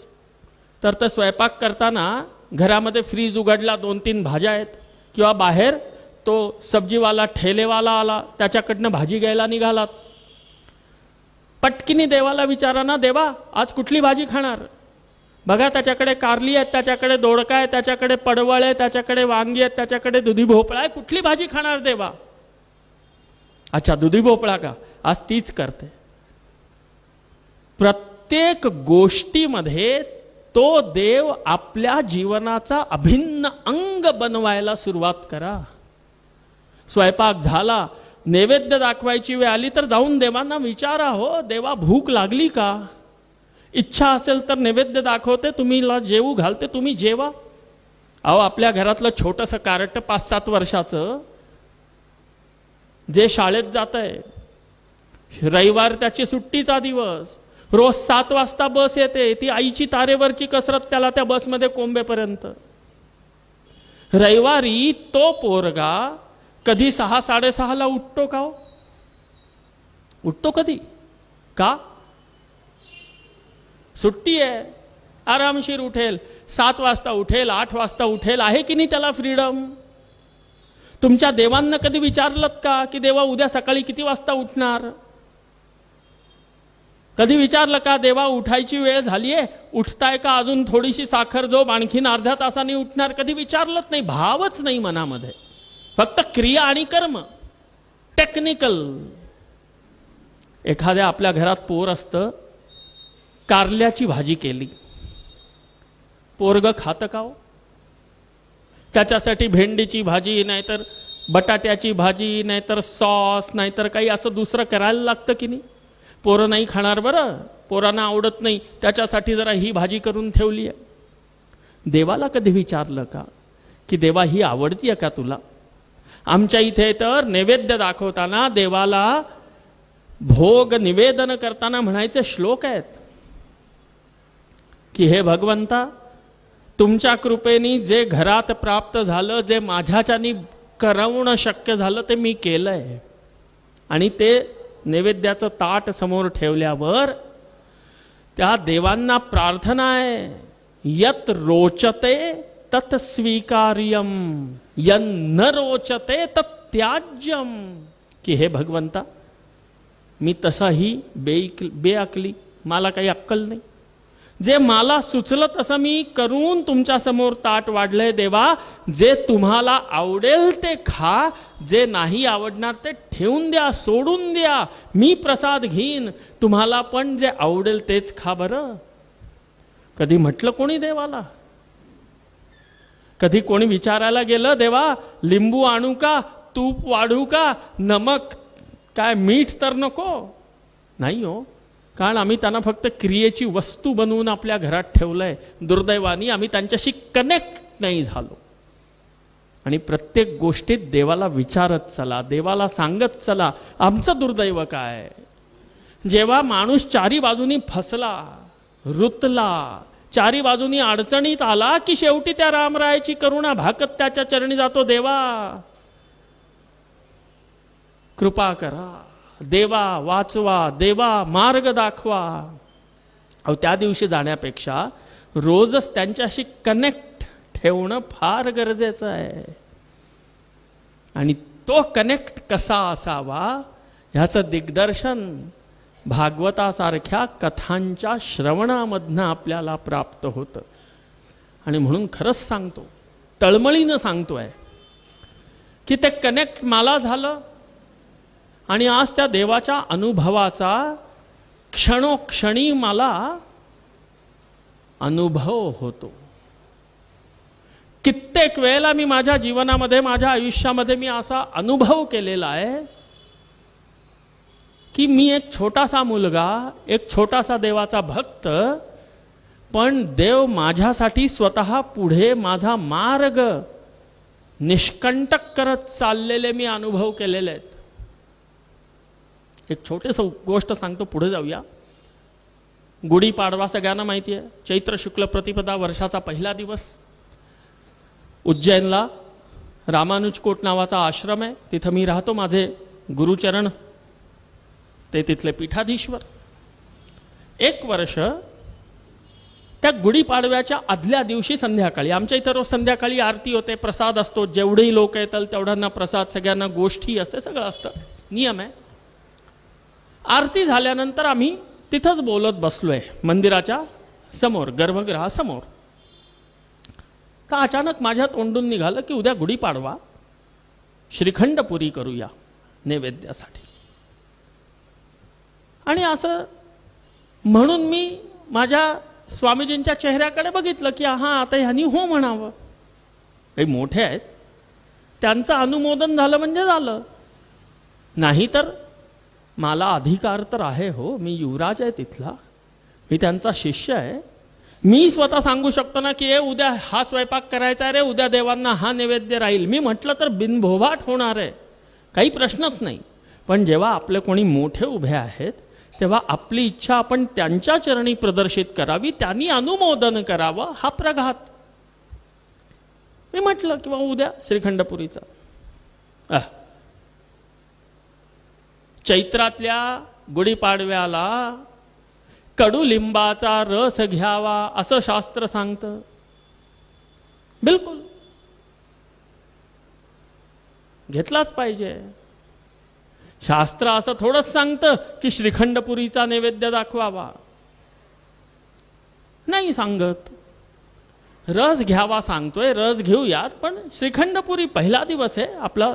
तर ते स्वयंपाक करताना घरामध्ये फ्रीज उघडला, 2-3 भाज्या आहेत, किंवा बाहेर तो सब्जीवाला ठेलेवाला आला, त्याच्याकडनं भाजी घ्यायला निघालात, पटकिनी देवाला विचारा ना, देवा आज कुठली भाजी खाणार. बघा त्याच्याकडे कारली आहे, त्याच्याकडे दोडका आहे, त्याच्याकडे पडवळ आहे, त्याच्याकडे वांगी आहेत, त्याच्याकडे दुधी भोपळा आहे, कुठली भाजी खाणार देवा. अच्छा दुधी भोपळा का, आज तीच करते. प्रत्येक गोष्टीमध्ये तो देव आपल्या जीवनाचा अभिन्न अंग बनवायला सुरुवात करा. स्वयंपाक झाला, नैवेद्य दाखवायची वेळ आली तर जाऊन देवांना विचारा, हो देवा भूक लागली का, इच्छा असेल तर नैवेद्य दाखवते, तुम्हीला जेवू घालते, तुम्ही जेवा. अहो आपल्या घरातलं छोटंसं कारट 5-7 वर्षाचं जे शाळेत जात आहे, रविवार त्याची सुट्टीचा दिवस, रोज 7 वाजता बस येते, ती आईची तारेवरची कसरत त्याला त्या बसमध्ये कोंबेपर्यंत. रविवारी तो पोरगा कधी 6-6:30 उठतो का हो? उठतो कधी का? सुट्टी आहे, आरामशीर उठेल, 7 वाजता उठेल, 8 वाजता उठेल, आहे की नाही त्याला फ्रीडम. तुमच्या देवांना कधी विचारलं का की देवा उद्या सकाळी किती वाजता उठणार? कधी विचारलं का देवा उठायची वेळ झालीये, उठताय का, अजून थोडीशी साखर झोप, आणखीन अर्ध्या तासाने उठणार? कधी विचारलंच नाही, भावच नाही मनामध्ये, फक्त क्रिया आणि कर्म, टेक्निकल. एखाद्या आपल्या घरात पोर असतं, कारल्याची भाजी केली, पोरग खातं का हो? त्याच्यासाठी भेंडीची भाजी, नाहीतर बटाट्याची भाजी, नाहीतर सॉस, नाहीतर काही असं दुसरं करायला लागतं की नाही? पोरं नाही खाणार, बरं पोरांना आवडत नाही, त्याच्यासाठी जरा ही भाजी करून ठेवली आहे. देवाला कधी विचारलं का की देवा ही आवडतीये का तुला? आमच्या इथे तर नैवेद्य दाखवताना देवाला भोग निवेदन करताना म्हणायचे श्लोक आहेत की हे भगवंता, तुमच्या कृपेने जे घरात प्राप्त झालं, जे माझ्याच्यानी करवणं शक्य झालं ते मी केलंय. आणि ते नैवेद्याचं ताट समोर ठेवल्यावर त्या देवांना प्रार्थना आहे, यत रोचते तत् स्वीकार्यम, यन्न रोचते तत् त्याज्यम. की हे भगवंता, मी तसाही बेअकली, मला काही अक्कल नाही, जे मला सुचलं तसं मी करून तुमच्या समोर ताट वाढलंय. देवा जे तुम्हाला आवडेल ते खा, जे नाही आवडणार ते ठेवून द्या, सोडून द्या, मी प्रसाद घेईन, तुम्हाला पण जे आवडेल तेच खा. बरं कधी म्हटलं कोणी देवाला? कधी कोणी विचारायला गेलं देवा लिंबू आणू का, तूप वाढू का, नमक काय मीठ तर नको? नाही हो, कारण आम्ही त्यांना फक्त क्रियेची वस्तू बनवून आपल्या घरात ठेवलंय. दुर्दैवानी आम्ही त्यांच्याशी कनेक्ट नाही झालो. आणि प्रत्येक गोष्टीत देवाला विचारत चला, देवाला सांगत चला. आमचं दुर्दैव काय, जेव्हा माणूस चारी बाजूनी फसला, रुतला, चारी बाजूनी अडचणीत आला की शेवटी त्या रामरायाची करुणा भाकत त्याच्या चरणी जातो, देवा कृपा करा, देवा वाचवा, देवा मार्ग दाखवा. अहो त्या दिवशी जाण्यापेक्षा रोजच त्यांच्याशी कनेक्ट ठेवणं फार गरजेचं आहे. आणि तो कनेक्ट कसा असावा ह्याचं दिग्दर्शन भागवतासारख्या कथांच्या श्रवणामधनं आपल्याला प्राप्त होतं. आणि म्हणून खरंच सांगतो, तळमळीनं सांगतोय की ते कनेक्ट मला झालं आणि आज त्या देवाच्या अनुभवाचा क्षणोक्षणी मला अनुभव होतो. कित्येक वेळेला मी माझ्या जीवनामध्ये, माझ्या आयुष्यामध्ये मी असा अनुभव केलेला आहे की मी एक छोटासा मुलगा, एक छोटासा देवाचा भक्त, पण देव माझ्यासाठी स्वतः पुढे माझा मार्ग निष्कंटक करत चाललेले मी अनुभव केलेले आहेत. एक छोटेस गोष्ट सांगतो, पुढे जाऊया. गुढीपाडवा सगळ्यांना माहिती आहे, चैत्र शुक्ल प्रतिपदा, वर्षाचा पहिला दिवस. उज्जैनला रामानुजकोट नावाचा आश्रम आहे, तिथं मी राहतो. माझे गुरुचरण ते तिथले पीठाधीश्वर. एक वर्ष त्या गुढीपाडव्याच्या आदल्या दिवशी संध्याकाळी, आमच्या इथं रोज संध्याकाळी आरती होते, प्रसाद असतो, जेवढेही लोक येतील तेवढ्यांना प्रसाद, सगळ्यांना गोष्टी असते, सगळं असतं, नियम आहे. आरती झाल्यानंतर आम्ही तिथंच बोलत बसलोय मंदिराच्या समोर, गर्भगृहासमोर. का अचानक माझ्या तोंडून निघालं की उद्या गुढीपाडवा, श्रीखंड पुरी करूया नैवेद्यासाठी. आणि असं म्हणून मी माझ्या स्वामीजींच्या चेहऱ्याकडे बघितलं की हा आता ह्यांनी हो म्हणावं. काही मोठे आहेत, त्यांचं अनुमोदन झालं म्हणजे झालं. नाही तर मला अधिकार तर आहे हो, मी युवराज आहे तिथला, मी त्यांचा शिष्य आहे. मी स्वतः सांगू शकतो ना की उद्या हा स्वयंपाक करायचा आहे रे, उद्या देवांना हा नैवेद्य राहील. मी म्हटलं तर बिनभोभाट होणार आहे, काही प्रश्नच नाही. पण जेव्हा आपले कोणी मोठे उभे आहेत तेव्हा आपली इच्छा आपण त्यांच्या चरणी प्रदर्शित करावी, त्यांनी अनुमोदन करावं, हा प्रघात. मी म्हटलं किंवा उद्या श्रीखंडपुरीचा. चैत्रातल्या गुढीपाडव्याला कडुलिंबाचा रस घ्यावा असं शास्त्र सांगतं. बिलकुल घेतलाच पाहिजे. शास्त्र असं थोडंच सांगतं की श्रीखंडपुरीचा नैवेद्य दाखवावा, नाही सांगत. रस घ्यावा सांगतोय, रस घेऊयात, पण श्रीखंडपुरी पहिला दिवस आहे, आपला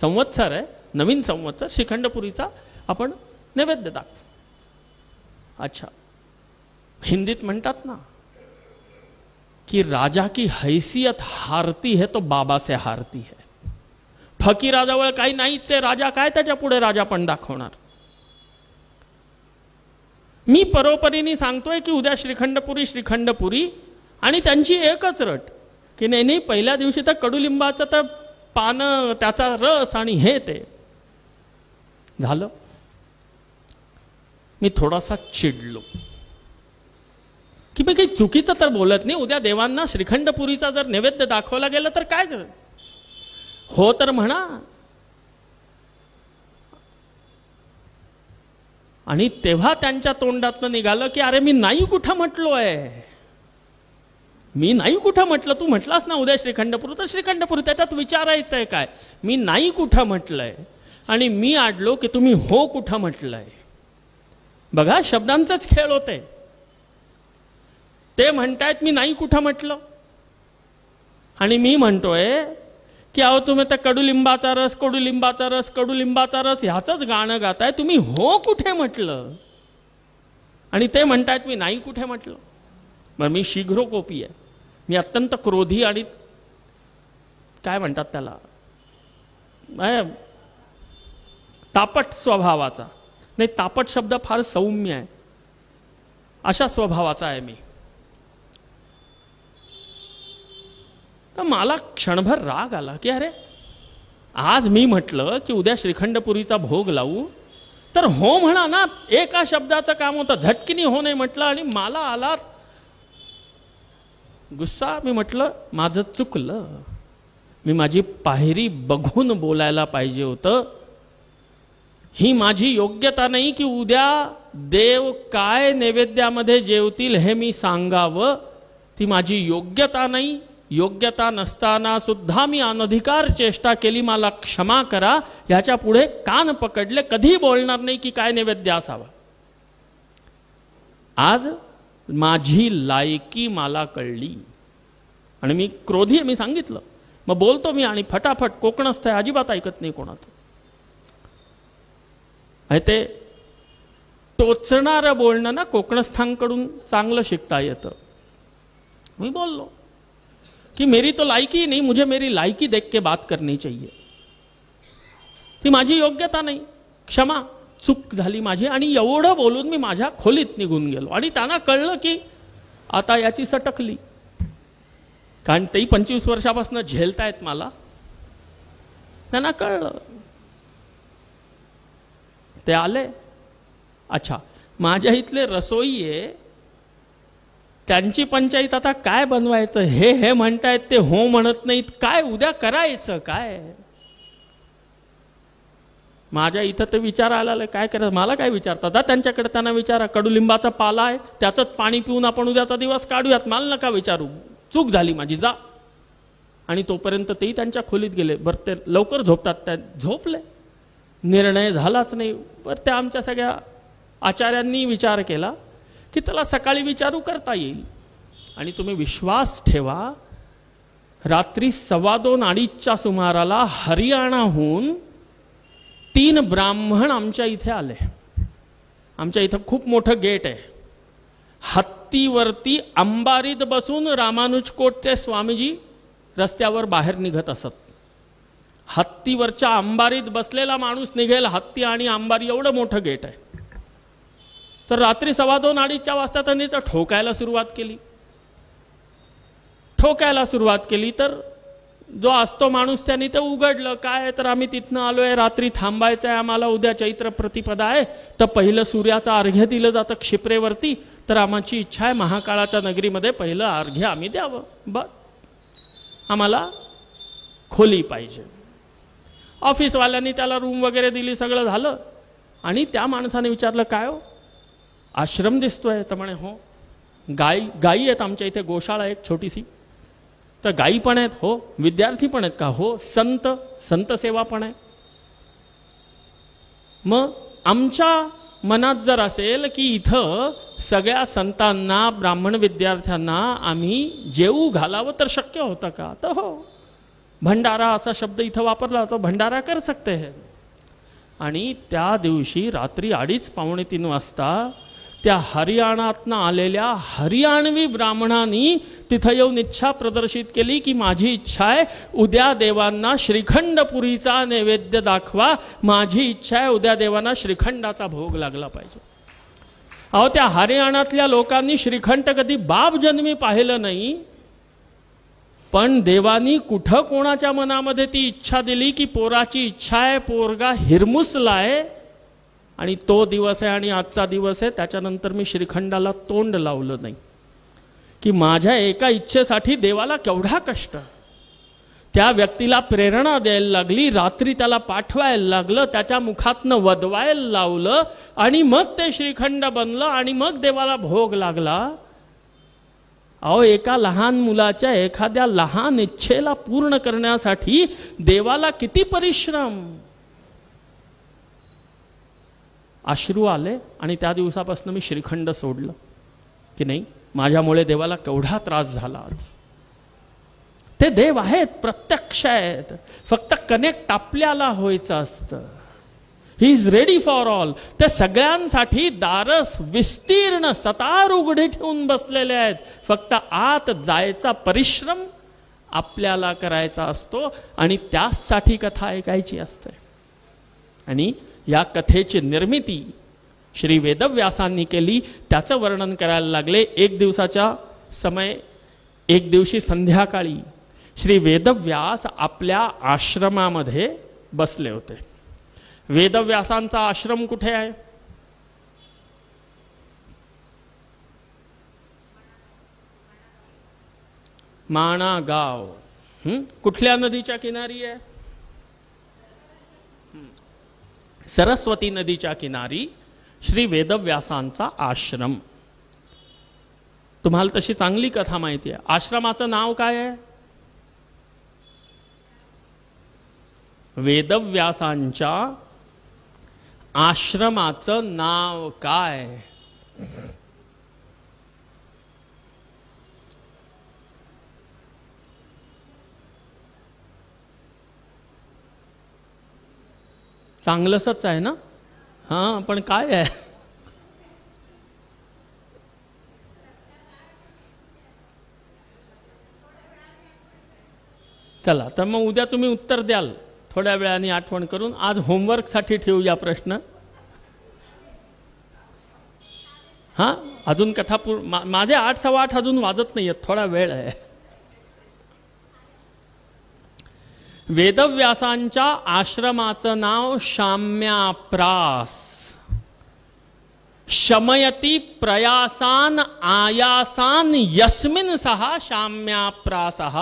संवत्सर आहे, नवीन संवत्सर, श्रीखंडपुरीचा आपण नैवेद्य दाखवू. अच्छा, हिंदीत म्हणतात ना कि राजा की हैसियत हारती है तो बाबा से हारती है. फकीराजवळ काही नाहीच आहे, राजा काय त्याच्या पुढे राजा पण दाखवणार. मी परोपरीने सांगतोय की उद्या श्रीखंडपुरी, श्रीखंडपुरी, आणि त्यांची एकच रट की नाही नाही पहिल्या दिवशी तर कडुलिंबाचं तर पानं, त्याचा रस आणि हे ते झालं. मी थोडासा चिडलो की मी काही चुकीचं तर बोलत नाही. उद्या देवांना श्रीखंडपुरीचा जर नैवेद्य दाखवला गेला तर काय कर, हो तर म्हणा. आणि तेव्हा त्यांच्या तोंडातनं निघालं की अरे मी नाही कुठं म्हटलोय, मी नाही कुठं म्हटलं. तू म्हटलास ना उद्या श्रीखंडपुरी, तर श्रीखंडपुरी, त्याच्यात विचारायचंय काय. मी नाही कुठं म्हटलंय आणि मी आडलो की तुम्ही हो कुठं म्हटलंय. बघा शब्दांचाच खेळ होते. ते म्हणतायत मी नाही कुठं म्हटलं आणि मी म्हणतोय की अहो तुम्ही त्या कडुलिंबाचा रस, कडुलिंबाचा रस, कडुलिंबाचा रस ह्याचंच गाणं गाताय, तुम्ही हो कुठे म्हटलं. आणि ते म्हणतायत मी नाही कुठे म्हटलं. मग मी शीघ्रकोपी आहे, मी अत्यंत क्रोधी आणि काय म्हणतात त्याला तापट स्वभावाचा, नाही तापट शब्द फार सौम्य आहे, अशा स्वभावाचा आहे मी. तर मला क्षणभर राग आला की अरे आज मी म्हटलं की उद्या श्रीखंडपुरीचा भोग लावू, तर हो म्हणा ना, एका शब्दाचं काम होतं. झटकीने हो नाही म्हटलं आणि मला आला गुस्सा. मी म्हटलं माझं चुकलं, मी माझी पायरी बघून बोलायला पाहिजे होतं. ही माझी योग्यता नाही की उद्या देव काय नैवेद्यामध्ये जेवतील हे मी सांगावं. ती माझी योग्यता नाही. योग्यता नसताना सुद्धा मी अनधिकार चेष्टा केली, मला क्षमा करा. याच्या पुढे कान पकडले, कधी बोलणार नाही की काय नैवेद्य असावा. आज माझी लायकी मला कळली आणि मी क्रोधी आहे, मी सांगितलं. मग बोलतो मी आणि फटाफट कोकणस्थ आहे, अजिबात ऐकत नाही कोणाचं. ते टोचणारं बोलणं ना कोकणस्थांकडून चांगलं शिकता येतं. मी बोललो कि मेरी तो लायकी नहीं, मुझे मेरी लायकी देख के बात करनी चाहिए. ती माझी योग्यता नाही, क्षमा, चूक झाली माझी. आणि एवढं बोलून मी माझ्या खोलीत निघून गेलो. आणि त्यांना कळलं की आता याची सटकली, कारण तेही 25 वर्षापासून झेलतायत मला. त्यांना कळलं. ते आले. अच्छा, माझ्या इथले रसोई आहे, त्यांची पंचायत आता काय बनवायचं हे म्हणतायत, ते हो म्हणत नाहीत. काय उद्या करायचं काय? माझ्या इथं ते विचार आला, काय करायचं. मला काय विचारतात, त्यांच्याकडे त्यांना विचारा. कडुलिंबाचा पाला आहे, त्याचंच पाणी पिऊन आपण उद्याचा दिवस काढूयात. मला नका विचारू, चूक झाली माझी, जा. आणि तोपर्यंत तेही त्यांच्या खोलीत गेले. बरं, ते लवकर झोपतात, त्या झोपले. निर्णय झालाच नाही. बरं, त्या आमच्या सगळ्या आचार्यांनी विचार केला की त्याला सकाळी विचारू करता येईल. आणि तुम्ही विश्वास ठेवा, रात्री 2:15-2:30च्या सुमाराला हरियाणाहून 3 ब्राह्मण आमच्या इथे आले. आमच्या इथं खूप मोठं गेट आहे. हत्तीवरती अंबारीत बसून रामानुजकोटचे स्वामीजी रस्त्यावर बाहेर निघत असत. हत्तीवरच्या अंबारीत बसलेला माणूस निघेल. हत्ती आणि अंबारी एवढं मोठं गेट आहे. तर रात्री 2:15-2:30च्या वाजता त्यांनी तर ठोकायला सुरुवात केली. तर जो असतो माणूस त्यांनी ते उघडलं. काय तर आम्ही तिथनं आलोय, रात्री थांबायचं आहे आम्हाला, उद्या चैत्र प्रतिपदा आहे, तर पहिलं सूर्याचं अर्घ्य दिलं जातं क्षिप्रेवरती. तर आमची इच्छा आहे महाकाळाच्या नगरीमध्ये पहिलं अर्घ्य आम्ही द्यावं. बर, आम्हाला खोली पाहिजे. ऑफिसवाल्यांनी त्याला रूम वगैरे दिली, सगळं झालं. आणि त्या माणसाने विचारलं, काय हो, आश्रम दिसतोय? तर म्हणे हो, गायी आहेत आमच्या इथे, गोशाळा एक छोटीशी. तर गायी पण आहेत? हो. विद्यार्थी पण आहेत का? हो. संत सेवा पण आहे. मग आमच्या मनात जर असेल की इथं सगळ्या संतांना, ब्राह्मण विद्यार्थ्यांना आम्ही जेवू घालावं तर शक्य होतं का? तर हो, भंडारा असा शब्द इथं वापरला जातो, भंडारा कर सकते हैं. आणि त्या दिवशी रात्री 2:30-3 वाजता त्या हरियाणातनं आलेल्या हरियाणवी ब्राह्मणांनी तिथं येऊन इच्छा प्रदर्शित केली की माझी इच्छा आहे उद्या देवांना श्रीखंडपुरीचा नैवेद्य दाखवा. माझी इच्छा आहे उद्या देवांना श्रीखंडाचा भोग लागला पाहिजे. अहो, त्या हरियाणातल्या लोकांनी श्रीखंड कधी बाप जन्मी पाहिलं नाही. पण देवानी कुठं कोणाच्या मनामध्ये ती इच्छा दिली की पोराची इच्छा आहे, पोरगा हिरमुसलाय आणि तो दिवस आहे आणि आजचा दिवस आहे, त्याच्यानंतर मी श्रीखंडाला तोंड लावलं नाही. की माझ्या एका इच्छेसाठी देवाला केवढा कष्ट. त्या व्यक्तीला प्रेरणा द्यायला लागली, रात्री त्याला पाठवायला लागलं, त्याच्या मुखातनं वदवायला लावलं आणि मग ते श्रीखंड बनलं आणि मग देवाला भोग लागला. अहो, एका लहान मुलाच्या एखाद्या लहान इच्छेला पूर्ण करण्यासाठी देवाला किती परिश्रम. अश्रू आले आणि त्या दिवसापासून मी श्रीखंड सोडलं की नाही, माझ्यामुळे देवाला केवढा त्रास झाला. आज ते देव आहेत, प्रत्यक्ष आहेत, फक्त कनेक्ट आपल्याला व्हायचं असतं. He is ready for all. ते सगळ्यांसाठी दारस विस्तीर्ण सतार उघडे ठेवून बसलेले आहेत. फक्त आत जायचा परिश्रम आपल्याला करायचा असतो आणि त्यासाठी कथा ऐकायची असते. आणि या कथेची निर्मिती श्री वेदव्यासांनी केली. त्याचं वर्णन करायला लागले. एक दिवशी संध्याकाळी श्री वेदव्यास आपल्या आश्रमामध्ये बसले होते. वेदव्यासांचा आश्रम कुठे आहे? माणागाव. कुठल्या नदीच्या किनारी आहे? सरस्वती नदीच्या किनारी श्री वेदव्यासांचा आश्रम. तुम्हाला तशी चांगली कथा माहिती आहे. आश्रमाचं नाव काय आहे? वेदव्यासांच्या आश्रमाचं नाव काय? चांगलंच आहे ना? हां, पण काय आहे? चला तर मग उद्या तुम्ही उत्तर द्याल थोड्या वेळाने आठवण करून. आज होमवर्कसाठी ठेवूया प्रश्न. हां, अजून कथा माझे 8 सव्वा 8 अजून वाजत नाही आहेत, थोडा वेळ आहे. वेदव्यासांच्या आश्रमाचं नाव शाम्याप्रास. शमयती प्रयासान आयासान यस्मिन सहा शाम्याप्रासः.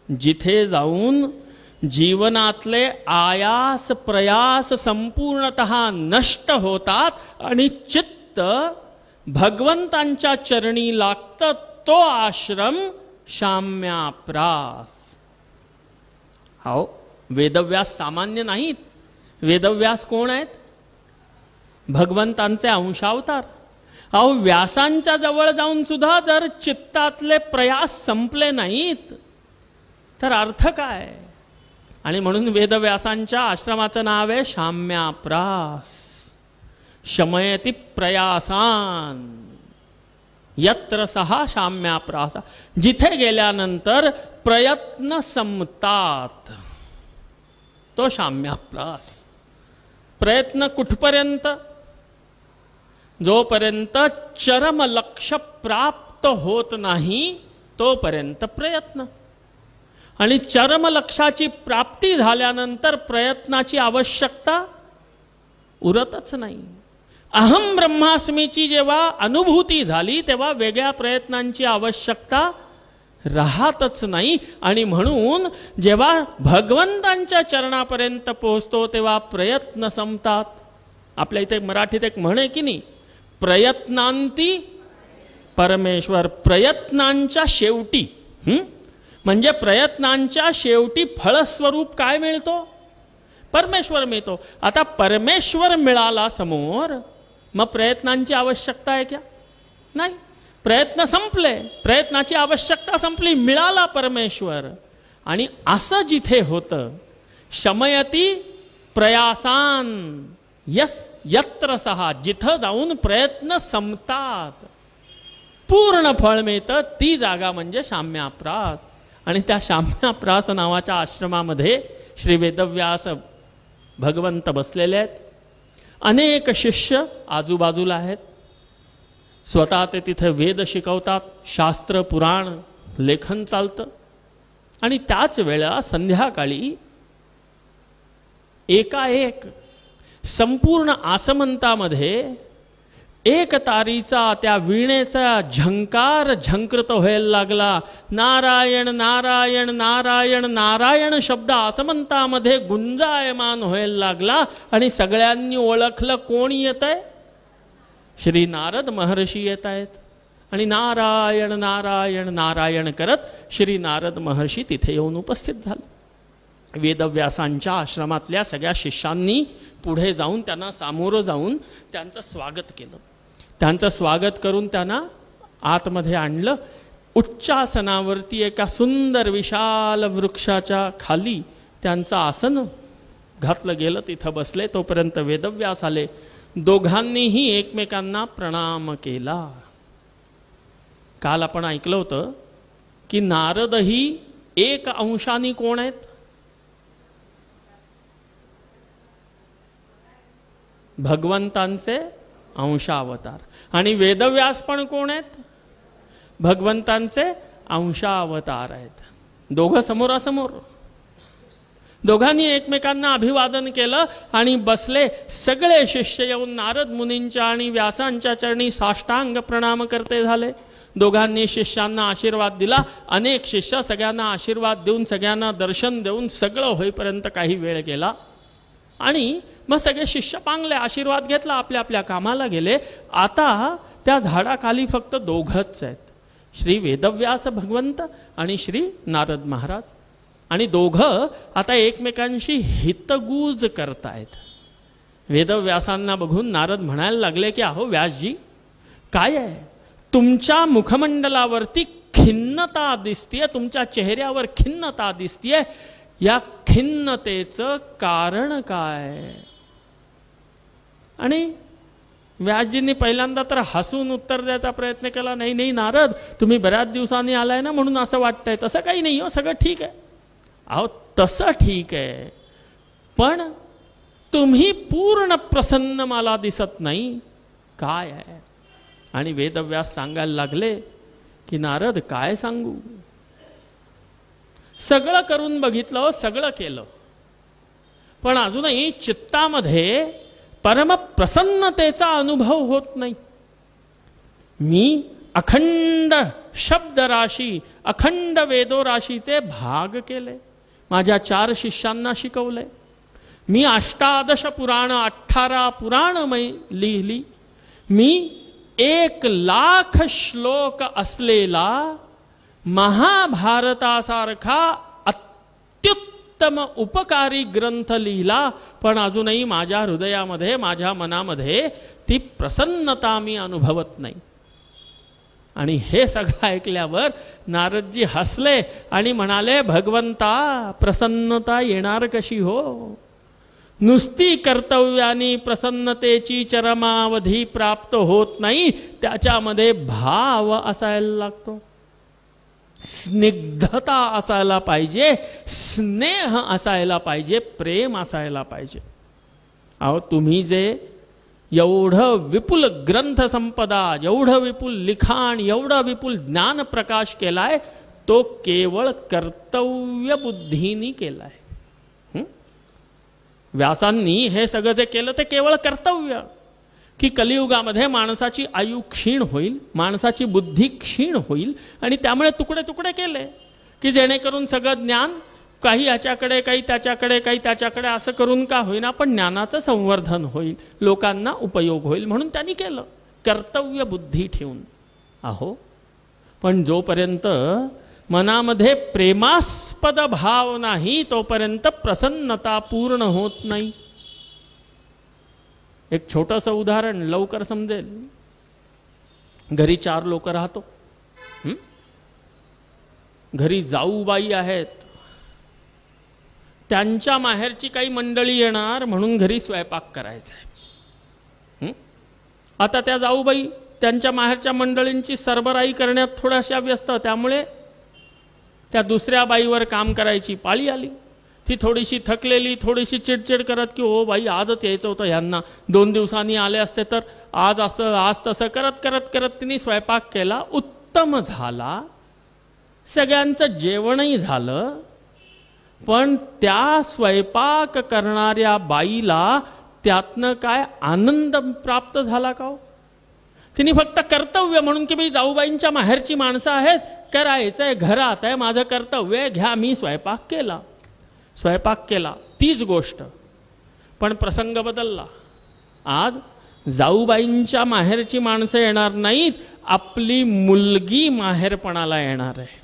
जिथे जाऊन जीवनातले आयास प्रयास संपूर्णतः नष्ट होतात आणि चित्त भगवंतांच्या चरणी लागतं, तो आश्रम शाम्याप्रास. हो, वेदव्यास सामान्य नाहीत. वेदव्यास कोण आहेत? भगवंतांचे अंशावतार. अहो, व्यासांच्या जवळ जाऊन सुद्धा जर चित्तातले प्रयास संपले नाहीत तर अर्थ काय? आणि म्हणून वेदव्यासांच्या आश्रमाचं नाव आहे शाम्याप्रास. शमयति प्रयासान यत्र सहा शाम्याप्रास. जिथे गेल्यानंतर प्रयत्न संपतात, तो शाम्याप्रास. प्रयत्न कुठपर्यंत? जोपर्यंत चरम लक्ष्य प्राप्त होत नाही तोपर्यंत प्रयत्न. आणि चरम लक्ष्याची प्राप्ती झाल्यानंतर प्रयत्नाची आवश्यकता उरतच नाही. अहम ब्रह्मास्मीची जेव्हा अनुभूती झाली तेव्हा वेगळ्या प्रयत्नांची आवश्यकता राहतच नाही. आणि म्हणून जेव्हा भगवंतांच्या चरणापर्यंत पोहोचतो तेव्हा प्रयत्न संपतात. आपल्या इथे मराठीत एक म्हण आहे की नाही, प्रयत्नांती परमेश्वर. प्रयत्नांच्या शेवटी म्हणजे प्रयत्नांच्या शेवटी फळस्वरूप काय मिळतो? परमेश्वर मिळतो. आता परमेश्वर मिळाला समोर, मग प्रयत्नांची आवश्यकता आहे क्या? नाही. प्रयत्न संपले, प्रयत्नाची आवश्यकता संपली, मिळाला परमेश्वर. आणि असं जिथे होतं, शमयती प्रयासान यत्र सहा, जिथं जाऊन प्रयत्न संपतात, पूर्ण फळ मिळतं, ती जागा म्हणजे शाम्याप्रास. आणि त्या शाम्याप्रास नावाच्या आश्रमामध्ये श्री वेदव्यास भगवंत बसलेले आहेत. अनेक शिष्य आजूबाजूला आहेत. स्वतः ते तिथे वेद शिकवतात, शास्त्र पुराण लेखन चालतं. आणि त्याच वेळा संध्याकाळी एकाएक संपूर्ण आसमंतामध्ये एक तारीचा त्या वीणेचा झंकार झंकृत व्हायला लागला. नारायण नारायण नारायण नारायण शब्द आसमंतामध्ये गुंजायमान व्हायला लागला. आणि सगळ्यांनी ओळखलं कोण येत आहे? श्री नारद महर्षी येत आहेत. आणि नारायण नारायण नारायण करत श्री नारद महर्षी तिथे येऊन उपस्थित झाले. वेदव्यासांच्या आश्रमातल्या सगळ्या शिष्यांनी पुढे जाऊन त्यांना सामोरं जाऊन त्यांचं स्वागत केलं. त्यांचं स्वागत करून त्यांना आतमध्ये आणलं. उच्चासनावरती एका सुंदर विशाल वृक्षाच्या खाली त्यांचं आसन घातलं गेलं. तिथं बसले. तोपर्यंत वेदव्यास आले. दोघांनीही एकमेकांना प्रणाम केला. काल आपण ऐकलं होतं की नारदही एक अंशाने कोण आहेत? भगवंतांचे अंशावतार. आणि वेदव्यास पण कोण आहेत? भगवंतांचे अंशावतार आहेत. दोघं समोरासमोर. दोघांनी एकमेकांना अभिवादन केलं आणि बसले. सगळे शिष्य येऊन नारद मुनींच्या आणि व्यासांच्या चरणी साष्टांग प्रणाम करते झाले. दोघांनी शिष्यांना आशीर्वाद दिला. अनेक शिष्य सगळ्यांना आशीर्वाद देऊन, सगळ्यांना दर्शन देऊन सगळं होईपर्यंत काही वेळ गेला. आणि मग सगळे शिष्य पांगले, आशीर्वाद घेतला, आपल्या आपल्या कामाला गेले. आता त्या झाडाखाली फक्त दोघंच आहेत, श्री वेदव्यास भगवंत आणि श्री नारद महाराज. आणि दोघं आता एकमेकांशी हितगूज करतायत. वेदव्यासांना बघून नारद म्हणायला लागले की अहो व्यासजी, काय आहे, तुमच्या मुखमंडलावरती खिन्नता दिसतीये, तुमच्या चेहऱ्यावर खिन्नता दिसतीये. या खिन्नतेचं कारण काय? आणि व्यासजींनी पहिल्यांदा तर हसून उत्तर द्यायचा प्रयत्न केला. नाही नाही नारद, तुम्ही बऱ्याच दिवसांनी आलाय ना म्हणून असं वाटतंय. तसं काही नाही हो, सगळं ठीक आहे. अहो तसं ठीक आहे, पण तुम्ही पूर्ण प्रसन्न मला दिसत नाही, काय आहे? आणि वेदव्यास सांगायला लागले की नारद काय सांगू, सगळं करून बघितलं, सगळं केलं, पण अजूनही चित्तामध्ये परमप्रसन्नतेचा अनुभव होत नाही. मी अखंड शब्दराशी, अखंड वेदोराशीचे भाग केले, माझ्या 4 शिष्यांना शिकवले. मी 18 पुराण, 18 पुराण लिहिली. मी 1,00,000 श्लोक असलेला महाभारतासारखा अत्युत्तम उपकारी ग्रंथ लिहिला, पण अजूनही माझ्या हृदयामध्ये, माझ्या मनामध्ये ती प्रसन्नता मी अनुभवत नाही. आणि हे सगळं ऐकल्यावर नारदजी हसले आणि म्हणाले, भगवंता प्रसन्नता येणार कशी हो? नुसती कर्तव्यानी प्रसन्नतेची चरमावधी प्राप्त होत नाही, त्याच्यामध्ये भाव असायला लागतो, स्निग्धता असायला पाहिजे, स्नेह असायला पाहिजे, प्रेम असायला पाहिजे. अहो तुम्ही जे एवढं विपुल ग्रंथसंपदा, एवढं विपुल लिखाण, एवढा विपुल ज्ञान प्रकाश केलाय, तो केवळ कर्तव्य बुद्धीनी केलाय. व्यासांनी हे सगळं जे केलं ते केवळ कर्तव्य, की कलियुगामध्ये माणसाची आयु क्षीण होईल, माणसाची बुद्धी क्षीण होईल, आणि त्यामुळे तुकडे तुकडे केले की जेणेकरून सगळं ज्ञान काही याच्याकडे, काही त्याच्याकडे, काही त्याच्याकडे, असं करून का होईना पण ज्ञानाचं संवर्धन होईल, लोकांना उपयोग होईल, म्हणून त्यांनी केलं कर्तव्य बुद्धी ठेवून. अहो पण जोपर्यंत मनामध्ये प्रेमास्पद भाव नाही तोपर्यंत प्रसन्नता पूर्ण होत नाही. एक छोटंसं उदाहरण लवकर समजेल. घरी 4 लोक राहतो. घरी जाऊबाई आहेत, त्यांच्या माहेरची काही मंडळी येणार म्हणून घरी स्वयंपाक करायचा आहे. आता त्या जाऊबाई त्यांच्या माहेरच्या मंडळींची सरबराई करण्यात थोड्याशा व्यस्त, त्यामुळे त्या दुसऱ्या बाईवर काम करायची पाळी आली. ती थोडीशी थकलेली, थोडीशी चिडचिड करत की ओ बाई आजच यायचं होतं ह्यांना, 2 दिवसांनी आले असते तर, आज असं आज तसं करत करत करत तिने स्वयंपाक केला. उत्तम झाला, सगळ्यांचं जेवणही झालं, पण त्या स्वयंपाक करणाऱ्या बाईला त्यातनं काय आनंद प्राप्त झाला का हो? तिने फक्त कर्तव्य म्हणून की मी जाऊबाईंच्या माहेरची माणसं आहेत, करायचंय, घरात आहे, माझं कर्तव्य घ्या, मी स्वयंपाक केला, स्वयंपाक केला, तीच गोष्ट. पण प्रसंग बदलला. आज जाऊबाईंच्या माहेरची माणसं येणार नाहीत, आपली मुलगी माहेरपणाला येणार आहे.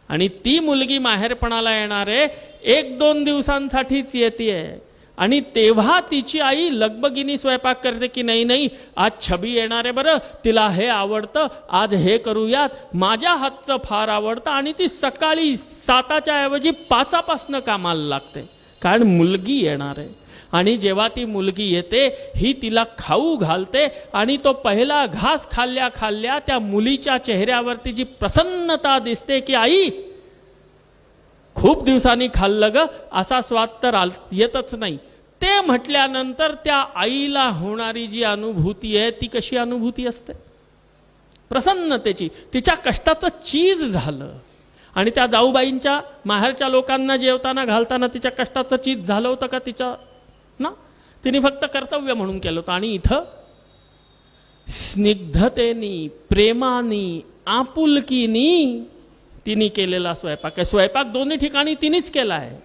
आणि ती मुलगी माहेरपणाला येणार आहे, 1-2 दिवसांसाठीच येते. आणि तेव्हा तिची आई लगबगीने स्वयंपाक करते की नाही नाही आज छबी येणार आहे, बरं तिला हे आवडतं, आज हे करूयात, माझ्या हातचं फार आवडतं. आणि ती सकाळी 7च्या ऐवजी 5पासनं कामाला लागते, कारण मुलगी येणार आहे. आणि जेव्हा ती मुलगी येते, ही तिला खाऊ घालते, आणि तो पहिला घास खाल्ल्या खाल्ल्या त्या मुलीच्या चेहऱ्यावरती जी प्रसन्नता दिसते की आई खूप दिवसांनी खाल्लं ग, असा स्वाद तर येतच नाही, ते म्हटल्यानंतर त्या आईला होणारी जी अनुभूती आहे ती कशी अनुभूती असते? प्रसन्नतेची. तिच्या कष्टाचं चीज झालं. आणि त्या जाऊबाईंच्या माहेरच्या लोकांना जेवताना घालताना तिच्या कष्टाचं चीज झालं होतं का तिच्या ना? तिने फक्त कर्तव्य म्हणून केलं होतं. आणि इथं स्निग्धतेनी, प्रेमानी, आपुलकीनी तिने केलेला स्वयंपाक आहे. स्वयंपाक दोन्ही ठिकाणी तिनेच केला आहे.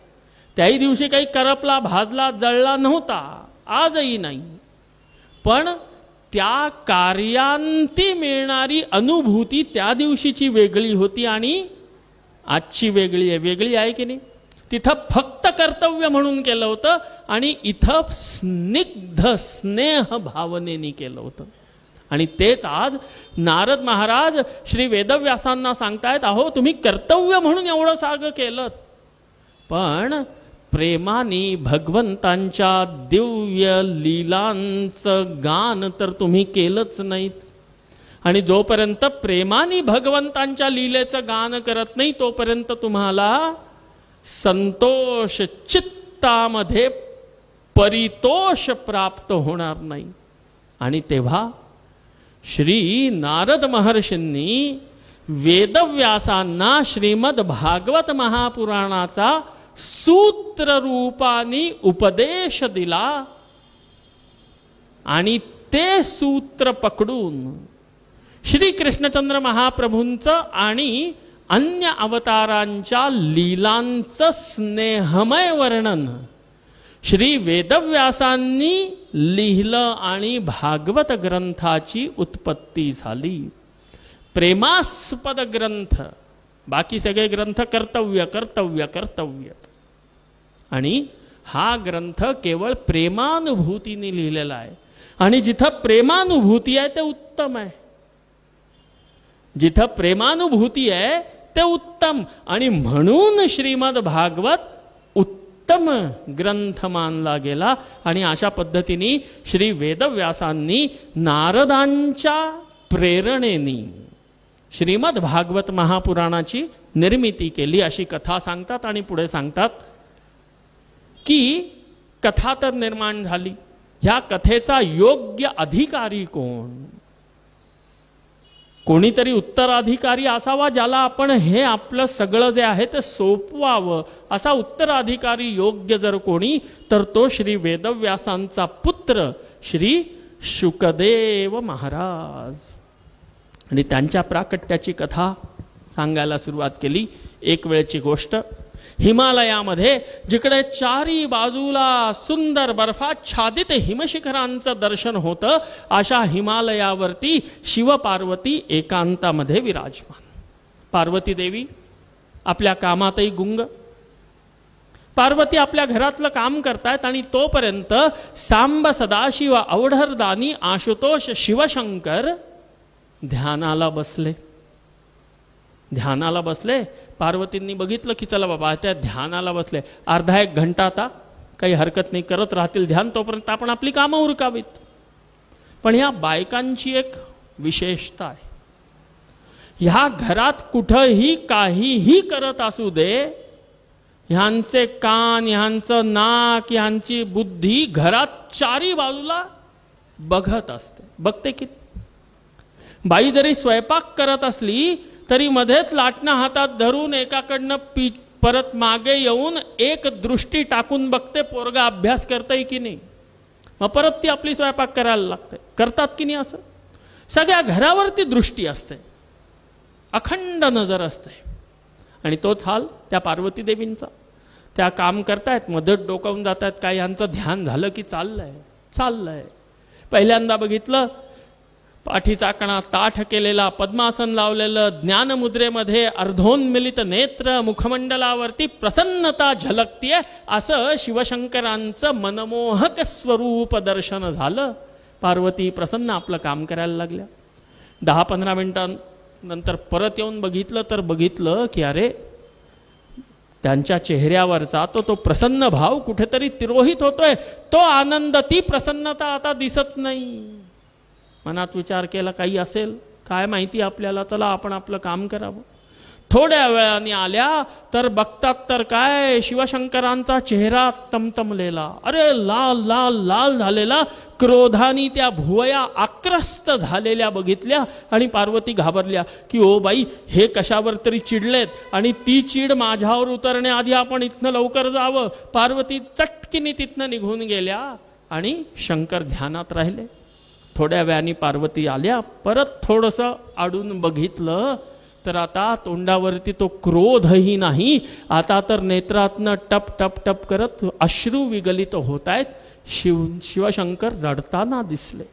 त्याही दिवशी काही करपला, भाजला, जळला नव्हता, आजही नाही. पण त्या कार्यांती मिळणारी अनुभूती त्या दिवशीची वेगळी होती आणि आजची वेगळी आहे. वेगळी आहे की नाही? तिथं फक्त कर्तव्य म्हणून केलं होतं आणि इथं स्निग्ध स्नेह भावनेने केलं होतं. आणि तेच आज नारद महाराज श्री वेदव्यासांना सांगतायत, अहो तुम्ही कर्तव्य म्हणून एवढं सागं केलं, पण प्रेमाने भगवंतांच्या दिव्य लीलांचं गान तर तुम्ही केलंच नाहीत. आणि जोपर्यंत प्रेमाने भगवंतांच्या लीलेचं गान करत नाही तोपर्यंत तुम्हाला संतोष चित्तामध्ये परितोष प्राप्त होणार नाही. आणि तेव्हा श्री नारद महर्षींनी वेदव्यासांना श्रीमद भागवत महापुराणाचा सूत्र रूपाने उपदेश दिला आणि ते सूत्र पकडून श्री कृष्णचंद्र महाप्रभूंचं आणि अन्य अवतारांच्या लीलांचं स्नेहमय वर्णन श्री वेदव्यासांनी लिहिलं आणि भागवत ग्रंथाची उत्पत्ती झाली. प्रेमास्पद ग्रंथ, बाकी सगळे ग्रंथ कर्तव्य कर्तव्य कर्तव्य, आणि हा ग्रंथ केवळ प्रेमानुभूतीने लिहिलेला आहे. आणि जिथं प्रेमानुभूती आहे ते उत्तम आहे. जिथं प्रेमानुभूती आहे ते उत्तम, आणि म्हणून श्रीमद भागवत उत्तम ग्रंथ मानला गेला. आणि अशा पद्धतीने श्री वेदव्यासांनी नारदांच्या प्रेरणेने श्रीमद भागवत महापुराणाची निर्मिती केली अशी कथा सांगतात. आणि पुढे सांगतात की कथा तर निर्माण झाली, ह्या कथेचा योग्य अधिकारी कोण? कोणीतरी उत्तराधिकारी असावा ज्याला आपण हे आपलं सगळं जे आहे ते सोपवावं. असा उत्तराधिकारी योग्य जर कोणी, तर तो श्री वेदव्यासांचा पुत्र श्री शुकदेव महाराज. आणि त्यांच्या प्राकट्याची कथा सांगायला सुरुवात केली. एक वेळची गोष्ट, हिमालयामध्ये जिकडे चारी बाजूला सुंदर बर्फाच्छादित हिमशिखरांचं दर्शन होतं, अशा हिमालयावरती शिवपार्वती एकांतामध्ये विराजमान. पार्वती देवी आपल्या कामातही गुंग. पार्वती आपल्या घरातलं काम करतायत आणि तोपर्यंत सांब सदाशिव अवढरदानी आशुतोष शिवशंकर ध्यानाला बसले. ध्यानाला बसले. पार्वतींनी बघितलं की चला बाबा त्या ध्यानाला बसले, अर्धा एक घंटा आता काही हरकत नाही, करत राहतील ध्यान, तोपर्यंत आपण आपली कामं उरकावीत. पण ह्या बायकांची एक विशेषता आहे, ह्या घरात कुठंही काहीही करत असू दे, ह्यांचे कान, ह्यांचं नाक, ह्यांची बुद्धी घरात चारी बाजूला बघत असते. बघते की बाई जरी स्वयंपाक करत असली तरी मध्येच लाटणं हातात धरून एकाकडनं परत मागे येऊन एक दृष्टी टाकून बघते, पोरगा अभ्यास करतंय की नाही, मग परत ती आपली स्वयंपाक करायला लागते. करतात की नाही असं? सगळ्या घरावरती दृष्टी असते, अखंड नजर असते. आणि तोच हाल त्या पार्वती देवींचा. त्या काम करतायत, मध्येच डोकावून जात आहेत, काय यांचं ध्यान झालं की चाललंय चाललंय. पहिल्यांदा बघितलं, पाठीचा कणा ताठ केलेला, पद्मासन लावलेलं, ज्ञानमुद्रेमध्ये अर्धोन्मिलित नेत्र, मुखमंडलावरती प्रसन्नता झलकतीये, असं शिवशंकरांचं मनमोहक स्वरूप दर्शन झालं. पार्वती प्रसन्न आपलं काम करायला लागल्या. 10-15 मिनिटांनंतर परत येऊन बघितलं तर बघितलं की अरे त्यांच्या चेहऱ्यावरचा तो प्रसन्न भाव कुठेतरी तिरोहित होतोय. तो आनंद, ती प्रसन्नता आता दिसत नाही. मनात विचार केला, काही असेल काय माहिती आपल्याला, चला आपण आपलं काम करावं. थोड्या वेळाने आल्या तर बघतात तर काय, शिवशंकरांचा चेहरा तमतमलेला, अरे लाल लाल लाल झालेला, क्रोधाने त्या भुवया आक्रस्त झालेल्या बघितल्या आणि पार्वती घाबरल्या की ओ बाई, हे कशावर तरी चिडलेत आणि ती चीड माझ्यावर उतरण्याआधी आपण इथनं लवकर जावं. पार्वती चटकीने तिथनं निघून गेल्या आणि शंकर ध्यानात राहिले. थोड्या वेळाने पार्वती आल्या, परत थोडंसं आडून बघितलं तर आता तोंडावरती तो क्रोधही नाही, आता तर नेत्रातनं टप टप टप करत अश्रू विगलित होत आहेत. शिवशंकर रडताना दिसले.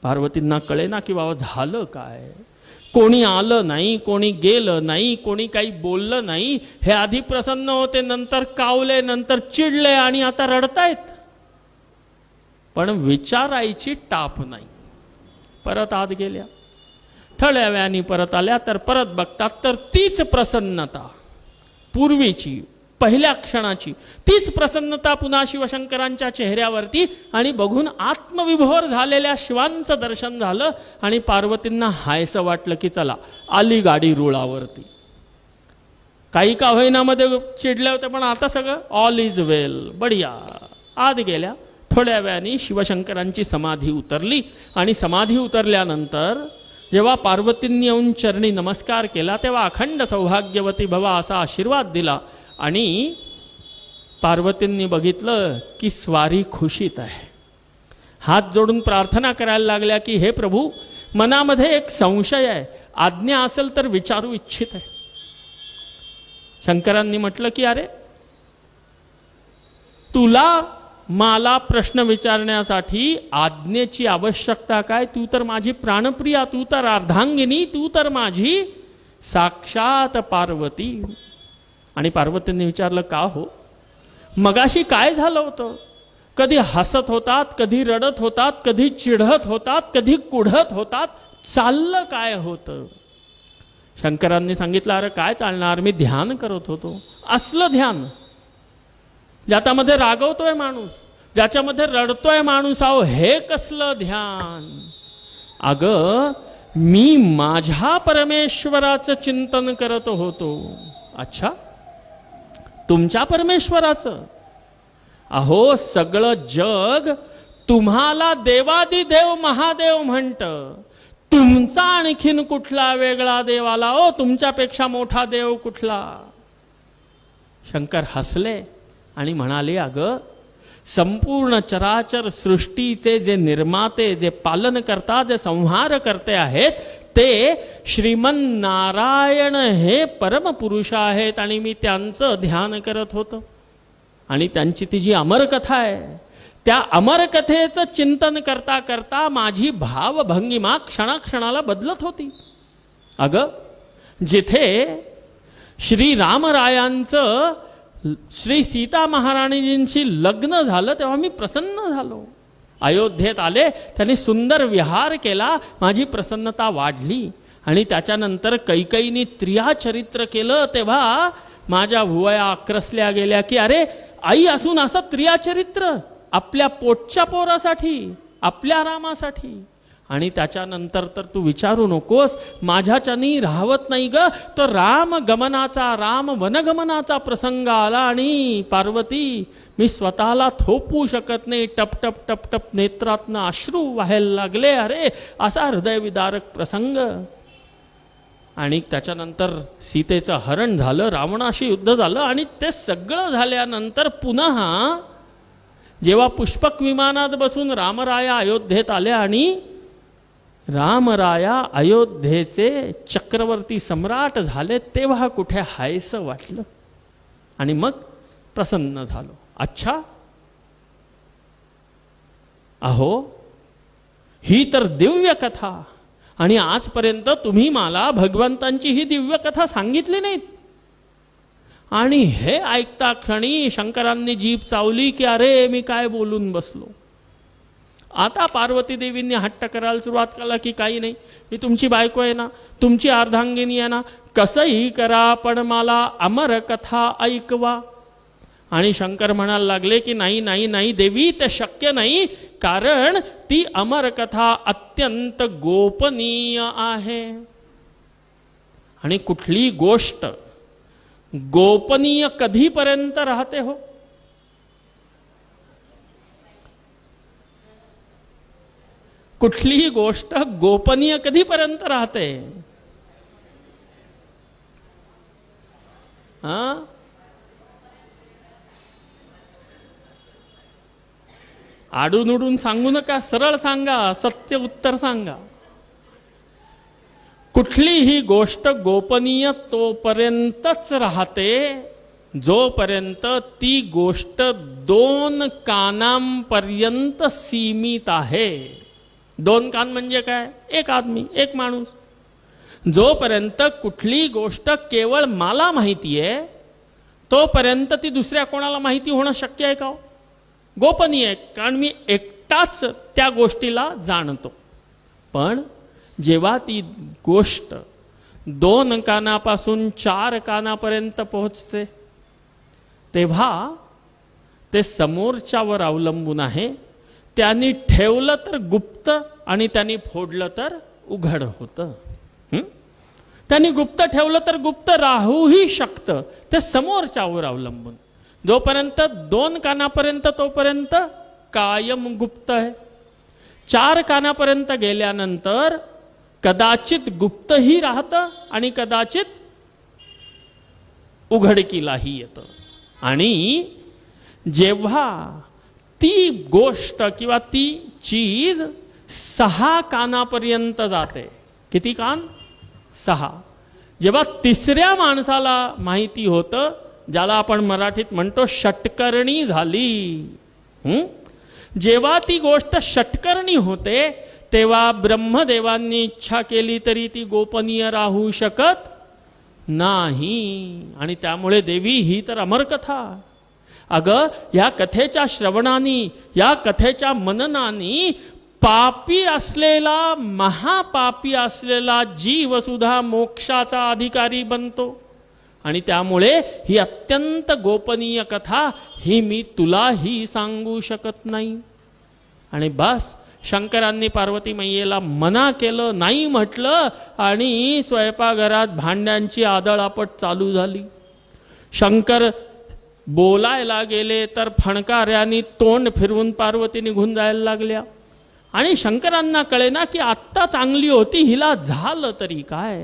पार्वतींना कळेना की बाबा झालं काय. कोणी आलं नाही, कोणी गेलं नाही, कोणी काही बोललं नाही. हे आधी प्रसन्न होते, नंतर कावले, नंतर चिडले आणि आता रडतायत. पण विचारायची टाप नाही. परत आत गेल्या. थोड्या वेळाने परत आल्या तर परत बघतात तर तीच प्रसन्नता, पूर्वीची पहिल्या क्षणाची तीच प्रसन्नता पुन्हा शिवशंकरांच्या चेहऱ्यावरती. आणि बघून आत्मविभोर झालेल्या शिवांचं दर्शन झालं आणि पार्वतींना हायसं वाटलं की चला आली गाडी रुळावरती. काही का होईनामध्ये चिडले होते, पण आता सगळं ऑल इज वेल, बढिया. आत गेल्या. थोड्या वेळाने शिवशंकरांची समाधी उतरली आणि समाधी उतरल्यानंतर जेव्हा पार्वतींनी येऊन चरणी नमस्कार केला तेव्हा अखंड सौभाग्यवती भवा असा आशीर्वाद दिला. आणि पार्वतींनी बघितलं की स्वारी खुशीत आहे. हात जोडून प्रार्थना करायला लागल्या की हे प्रभू, मनामध्ये एक संशय आहे, आज्ञा असेल तर विचारू इच्छित आहे. शंकरांनी म्हटलं की अरे, तुला मला प्रश्न विचारण्यासाठी आज्ञेची आवश्यकता काय? तू तर माझी प्राणप्रिया, तू तर अर्धांगिनी, तू तर माझी साक्षात पार्वती. आणि पार्वतींनी विचारलं का हो, मगाशी काय झालं होतं? कधी हसत होतात, कधी रडत होतात, कधी चिढत होतात, कधी कुढत होतात, चाललं काय होतं? शंकरांनी सांगितलं अरे काय चालणार, मी ध्यान करत होतो. असलं ध्यान ज्याच्यामध्ये रागवतोय माणूस, ज्याच्यामध्ये रडतोय माणूस, आहो हे कसलं ध्यान? अगं मी माझ्या परमेश्वराचं चिंतन करत होतो. अच्छा, तुमच्या परमेश्वराचं? अहो सगळं जग तुम्हाला देवादिदेव महादेव म्हणतं, तुमचा आणखीन कुठला वेगळा देव आला हो? तुमच्यापेक्षा मोठा देव कुठला? शंकर हसले आणि म्हणाले अगं, संपूर्ण चराचर सृष्टीचे जे निर्माते, जे पालन करता, जे संहार करते आहेत ते श्रीमन्नारायण हे परमपुरुष आहेत आणि मी त्यांचं ध्यान करत होतो. आणि त्यांची ती जी अमरकथा आहे, त्या अमरकथेचं चिंतन करता करता माझी भावभंगिमा क्षणाक्षणाला बदलत होती. अगं जिथे श्रीरामरायांचं श्री सीता महाराणीजींशी लग्न झालं तेव्हा मी प्रसन्न झालो. अयोध्येत आले, त्यांनी सुंदर विहार केला, माझी प्रसन्नता वाढली. आणि त्याच्यानंतर कैकेयीने त्रियाचरित्र केलं तेव्हा माझ्या भुवया आक्रसल्या गेल्या की अरे आई असून असं त्रियाचरित्र आपल्या पोटच्या पोरासाठी, आपल्या रामासाठी. आणि त्याच्यानंतर तर तू विचारू नकोस, माझ्याच्यानी राहवत नाही ग. तो रामगमनाचा, राम वनगमनाचा प्रसंग आला आणि पार्वती मी स्वतःला थोपवू शकत नाही, टप टप टप टप नेत्रातनं अश्रू व्हायला लागले. अरे असा हृदयविदारक प्रसंग. आणि त्याच्यानंतर सीतेचं हरण झालं, रावणाशी युद्ध झालं. आणि ते सगळं झाल्यानंतर पुन्हा जेव्हा पुष्पक विमानात बसून रामराया अयोध्येत आले आणि रामराया अयोध्येचे चक्रवर्ती सम्राट झाले तेव्हा कुठे हायसं वाटलं आणि मग प्रसन्न झालो. अच्छा, अहो ही तर दिव्य कथा. आणि आजपर्यंत तुम्ही मला भगवंतांची ही दिव्य कथा सांगितली नाहीत. आणि हे ऐकता क्षणी शंकरांनी जीभ चावली की अरे मी काय बोलून बसलो. आता पार्वती देवींनी हट्ट करायला सुरुवात केला की काही नाही, मी तुमची बायको आहे ना, तुमची अर्धांगिनी आहे ना, कसंही करा पण मला अमर कथा ऐकवा. आणि शंकर म्हणायला लागले की नाही नाही नाही देवी, ते शक्य नाही, कारण ती अमर कथा अत्यंत गोपनीय आहे. आणि कुठली गोष्ट गोपनीय कधीपर्यंत राहते हो? कुठलीही गोष्ट गोपनीय कधीपर्यंत राहते? आडून उडून सांगू नका, सरळ सांगा, सत्य उत्तर सांगा. कुठलीही गोष्ट गोपनीय तोपर्यंतच राहते जोपर्यंत ती गोष्ट 2 कानांपर्यंत सीमित आहे. 2 कान म्हणजे काय? एक आदमी, एक माणूस. जोपर्यंत कुठली गोष्ट केवळ मला माहिती आहे तोपर्यंत ती दुसऱ्या कोणाला माहिती होणं शक्य आहे का? गोपनीय आहे, कारण मी एकटाच त्या गोष्टीला जाणतो. पण जेव्हा ती गोष्ट 2 कानापासून 4 कानापर्यंत पोहोचते तेव्हा ते समोरच्यावर अवलंबून आहे. त्यांनी ठेवलं तर गुप्त आणि त्यांनी फोडलं तर उघड होतं. त्यांनी गुप्त ठेवलं तर गुप्त राहूही शकतं. ते समोरच्यावर अवलंबून. जोपर्यंत 2 कानापर्यंत तोपर्यंत कायम गुप्त आहे. 4 कानापर्यंत गेल्यानंतर कदाचित गुप्तही राहतं आणि कदाचित उघडकीलाही येतं. आणि जेव्हा ती गोष्ट किंवा ती चीज 6 कानापर्यंत जाते. किती कान? 6. जेव्हा तिसऱ्या माणसाला माहिती होतं, ज्याला आपण मराठीत म्हणतो षटकर्णी झाली, जेव्हा ती गोष्ट षटकर्णी होते तेव्हा ब्रह्मदेवांनी इच्छा केली तरी ती गोपनीय राहू शकत नाही. आणि त्यामुळे देवी ही तर अमर कथा. अगं, या कथेच्या श्रवणाने, या कथेच्या मननाने पापी असलेला, महापापी असलेला जीव सुद्धा मोक्षाचा अधिकारी बनतो. आणि त्यामुळे ही अत्यंत गोपनीय कथा ही मी तुलाही सांगू शकत नाही. आणि बस शंकरांनी पार्वती मैयेला मना केलं, नाही म्हटलं, आणि स्वयंपाकघरात भांड्यांची आदळआपट चालू झाली. शंकर बोलायला गेले तर फणकाऱ्यांनी तोंड फिरवून पार्वती निघून जायला लागल्या. आणि शंकरांना कळेना की आत्ता चांगली होती, हिला झालं तरी काय.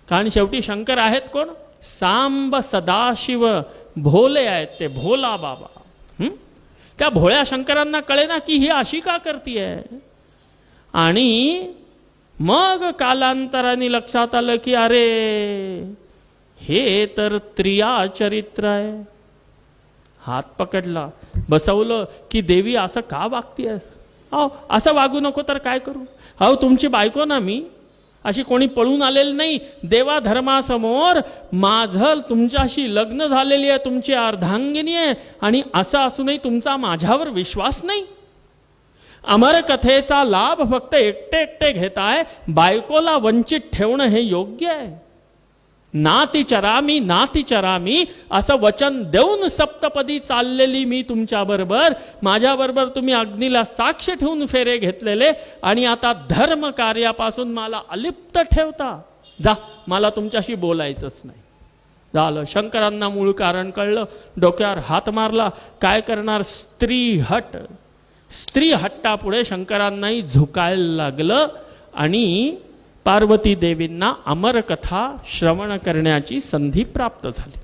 कारण शेवटी शंकर आहेत कोण? सांब सदाशिव भोले आहेत, ते भोला बाबा. त्या भोळ्या शंकरांना कळेना की ही अशी का करतीये. आणि मग कालांतराने लक्षात आलं की अरे हे तर त्रिया चरित्र आहे. हात पकडला, बसवलं की देवी असं का वागतीयस? अहो, असं वागू नको तर काय करू? अहो, तुमची बायको ना मी, अशी कोणी पळून आलेली नाही. देवा धर्मासमोर माझं तुमच्याशी लग्न झालेली आहे, तुमची अर्धांगिनी आहे, आणि असं असूनही तुमचा माझ्यावर विश्वास नाही. अमर कथेचा लाभ फक्त एकटे एकटे घेताय. बायकोला वंचित ठेवणं हे योग्य आहे? नाती चरामी, नाती चरामी असं वचन देऊन सप्तपदी चाललेली मी तुमच्या बरोबर, माझ्या बरोबर तुम्ही अग्नीला साक्ष ठेवून फेरे घेतलेले, आणि आता धर्म कार्यापासून मला अलिप्त ठेवता. जा, मला तुमच्याशी बोलायचंच नाही. झालं. शंकरांना मूळ कारण कळलं. डोक्यावर हात मारला. काय करणार? स्त्री हट. स्त्री हट्टापुढे शंकरांनाही झुकायला लागलं. आणि पार्वती देवींना अमरकथा श्रवण करण्याची संधी प्राप्त झाली.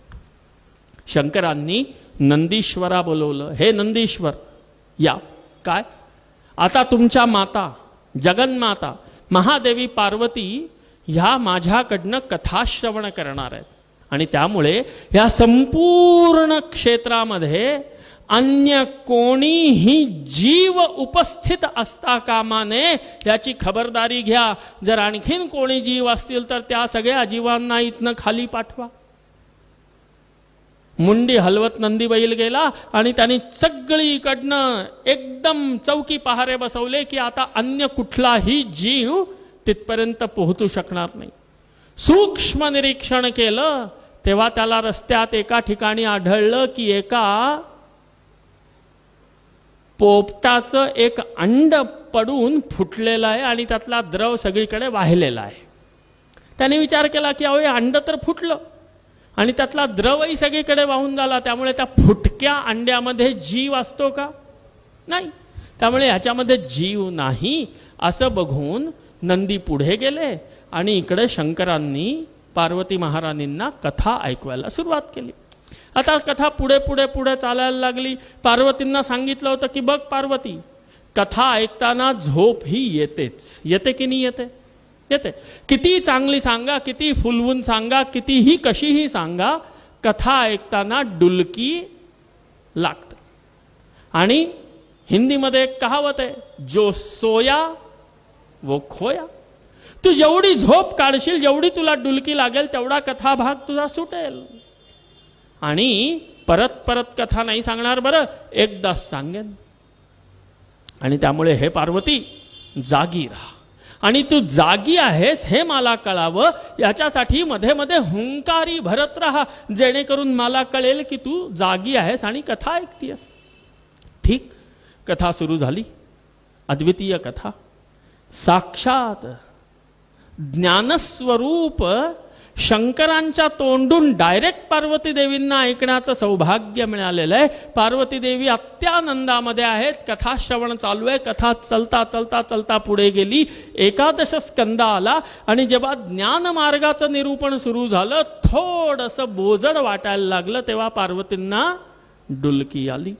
शंकरांनी नंदीश्वरा बोलवलं. हे नंदीश्वर या. काय? आता तुमच्या माता, जगन्माता महादेवी पार्वती ह्या माझ्याकडनं कथा श्रवण करणार आहेत. आणि त्यामुळे या संपूर्ण क्षेत्रामध्ये अन्य कोणीही जीव उपस्थित असता कामा नये, याची खबरदारी घ्या. जर आणखीन कोणी जीव असतील तर त्या सगळ्या जीवांना इथनं खाली पाठवा. मुंडी हलवत नंदी बैल गेला आणि त्यांनी सगळीकडनं एकदम चौकी पहारे बसवले की आता अन्य कुठलाही जीव तिथपर्यंत पोहोचू शकणार नाही. सूक्ष्म निरीक्षण केलं तेव्हा त्याला रस्त्यात एका ठिकाणी आढळलं की एका पोपटाचं एक अंड पडून फुटलेलं आहे आणि त्यातला द्रव सगळीकडे वाहिलेला आहे. त्याने विचार केला की अहो हे अंड तर फुटलं आणि त्यातला द्रवही सगळीकडे वाहून झाला, त्यामुळे त्या फुटक्या अंड्यामध्ये जीव असतो का? नाही. त्यामुळे ह्याच्यामध्ये जीव नाही असं बघून नंदी पुढे गेले आणि इकडे शंकरांनी पार्वती महारानींना कथा ऐकवायला सुरुवात केली. आता कथा पुढे पुढे पुढे चालायला लागली. पार्वतींना सांगितलं होतं की बघ पार्वती, कथा ऐकताना झोप ही येतेच. येते की नाही येते? येते. किती चांगली सांगा, किती फुलवून सांगा, कितीही कशीही सांगा, कथा ऐकताना डुलकी लागते. आणि हिंदीमध्ये एक कहावत आहे, जो सोया वो खोया. तू जेवढी झोप काढशील, जेवढी तुला डुलकी लागेल, तेवढा कथा भाग तुझा सुटेल. आणि परत परत कथा नाही सांगणार बरं, एकदाच सांगेन. आणि त्यामुळे हे पार्वती जागी राहा आणि तू जागी आहेस हे मला कळावं, याच्यासाठी मध्ये मध्ये हुंकारी भरत राहा, जेणेकरून मला कळेल की तू जागी आहेस आणि कथा ऐकतीयस. ठीक, कथा सुरू झाली. अद्वितीय कथा. साक्षात ज्ञानस्वरूप शंकरांच्या तोंडून डायरेक्ट पार्वती देवींना ऐकण्याचं सौभाग्य मिळालेलं आहे. पार्वती देवी अत्यानंदामध्ये आहेत. कथा श्रवण चालू आहे. कथा चलता चलता चलता पुढे गेली. 11 स्कंद आला आणि जेव्हा ज्ञान मार्गाचं निरूपण सुरू झालं, थोडंसं बोजड वाटायला लागलं, तेव्हा पार्वतींना डुलकी आली.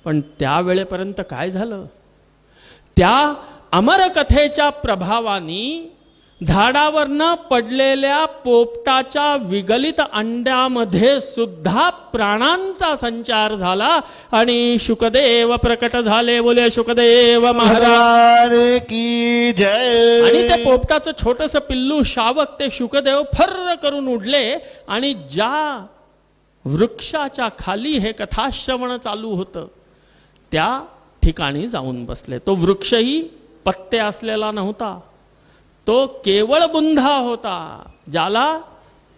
पण त्यावेळेपर्यंत काय झालं? त्या अमरकथेच्या प्रभावाने झाडावरनं पडलेल्या पोपटाच्या विगलित अंड्यामध्ये सुद्धा प्राणांचा संचार झाला आणि शुकदेव प्रकट झाले. बोले शुकदेव महाराज की जय. आणि ते पोपटाचं छोटंसं पिल्लू शावक ते शुकदेव फर्र करून उडले आणि ज्या वृक्षाच्या खाली हे कथाश्रवण चालू होतं त्या ठिकाणी जाऊन बसले. तो वृक्षही पत्ते असलेला नव्हता, तो केवळ बुंधा होता, ज्याला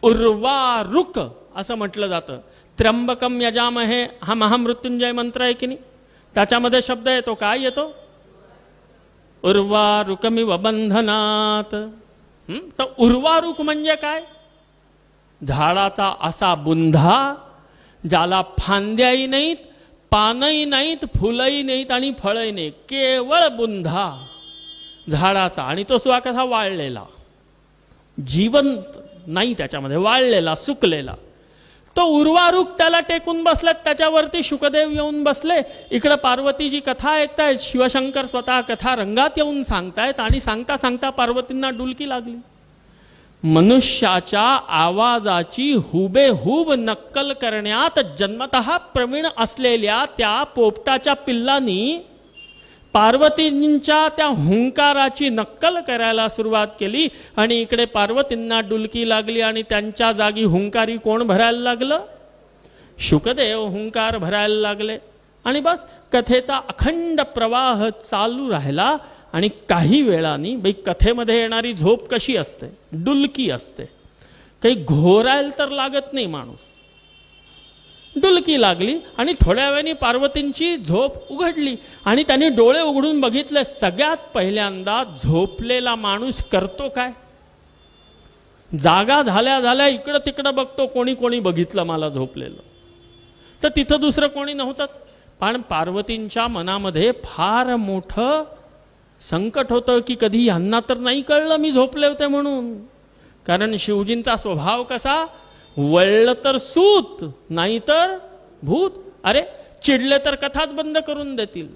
उर्वारुक असं म्हटलं जातं. त्र्यंबकम यजामहे हा महामृत्युंजय मंत्र आहे की नाही, त्याच्यामध्ये शब्द येतो. काय येतो? उर्वारुकमिव बंधनात. तर उर्वारुक म्हणजे काय? झाडाचा असा बुंधा ज्याला फांद्याही नाहीत, पानही नाहीत, फुलही नाहीत आणि फळही नाहीत, केवळ बुंधा झाडाचा. आणि तो स्वतः वाळलेला, जिवंत नाही त्याच्यामध्ये, वाळलेला, सुकलेला. तो उर्वारुक त्याला टेकून बसलेत, त्याच्यावरती शुकदेव येऊन बसले. इकडे पार्वतीची कथा ऐकतायत, शिवशंकर स्वतः कथा रंगात येऊन सांगतायत आणि सांगता सांगता पार्वतींना डुलकी लागली. मनुष्याच्या आवाजाची हुबेहूब नक्कल करण्यात जन्मतः प्रवीण असलेल्या त्या पोपटाच्या पिल्लांनी पार्वतींच्या त्या हुंकाराची नक्कल करायला सुरुवात केली. आणि इकडे पार्वतींना डुलकी लागली आणि त्यांच्या जागी हुंकारी कोण भरायला लागलं? शुकदेव हुंकार भरायला लागले. आणि बस कथेचा अखंड प्रवाह चालू राहिला. आणि काही वेळानी बाई कथेमध्ये येणारी झोप कशी असते? डुलकी असते. काही घोरायला तर लागत नाही माणूस. डुलकी लागली आणि थोड्या वेळाने पार्वतींची झोप उघडली आणि त्यांनी डोळे उघडून बघितले. सगळ्यात पहिल्यांदा झोपलेला माणूस करतो काय? जागा झाल्या झाल्या इकडं तिकडं बघतो, कोणी कोणी बघितलं मला झोपलेलं. तर तिथं दुसरं कोणी नव्हतं. पण पार्वतींच्या मनामध्ये फार मोठं संकट होतं की कधी यांना तर नाही कळलं मी झोपले होते म्हणून. कारण शिवजींचा स्वभाव कसा? वळलं तर सूत, नाही तर भूत. अरे चिडले तर कथाच बंद करून देतील.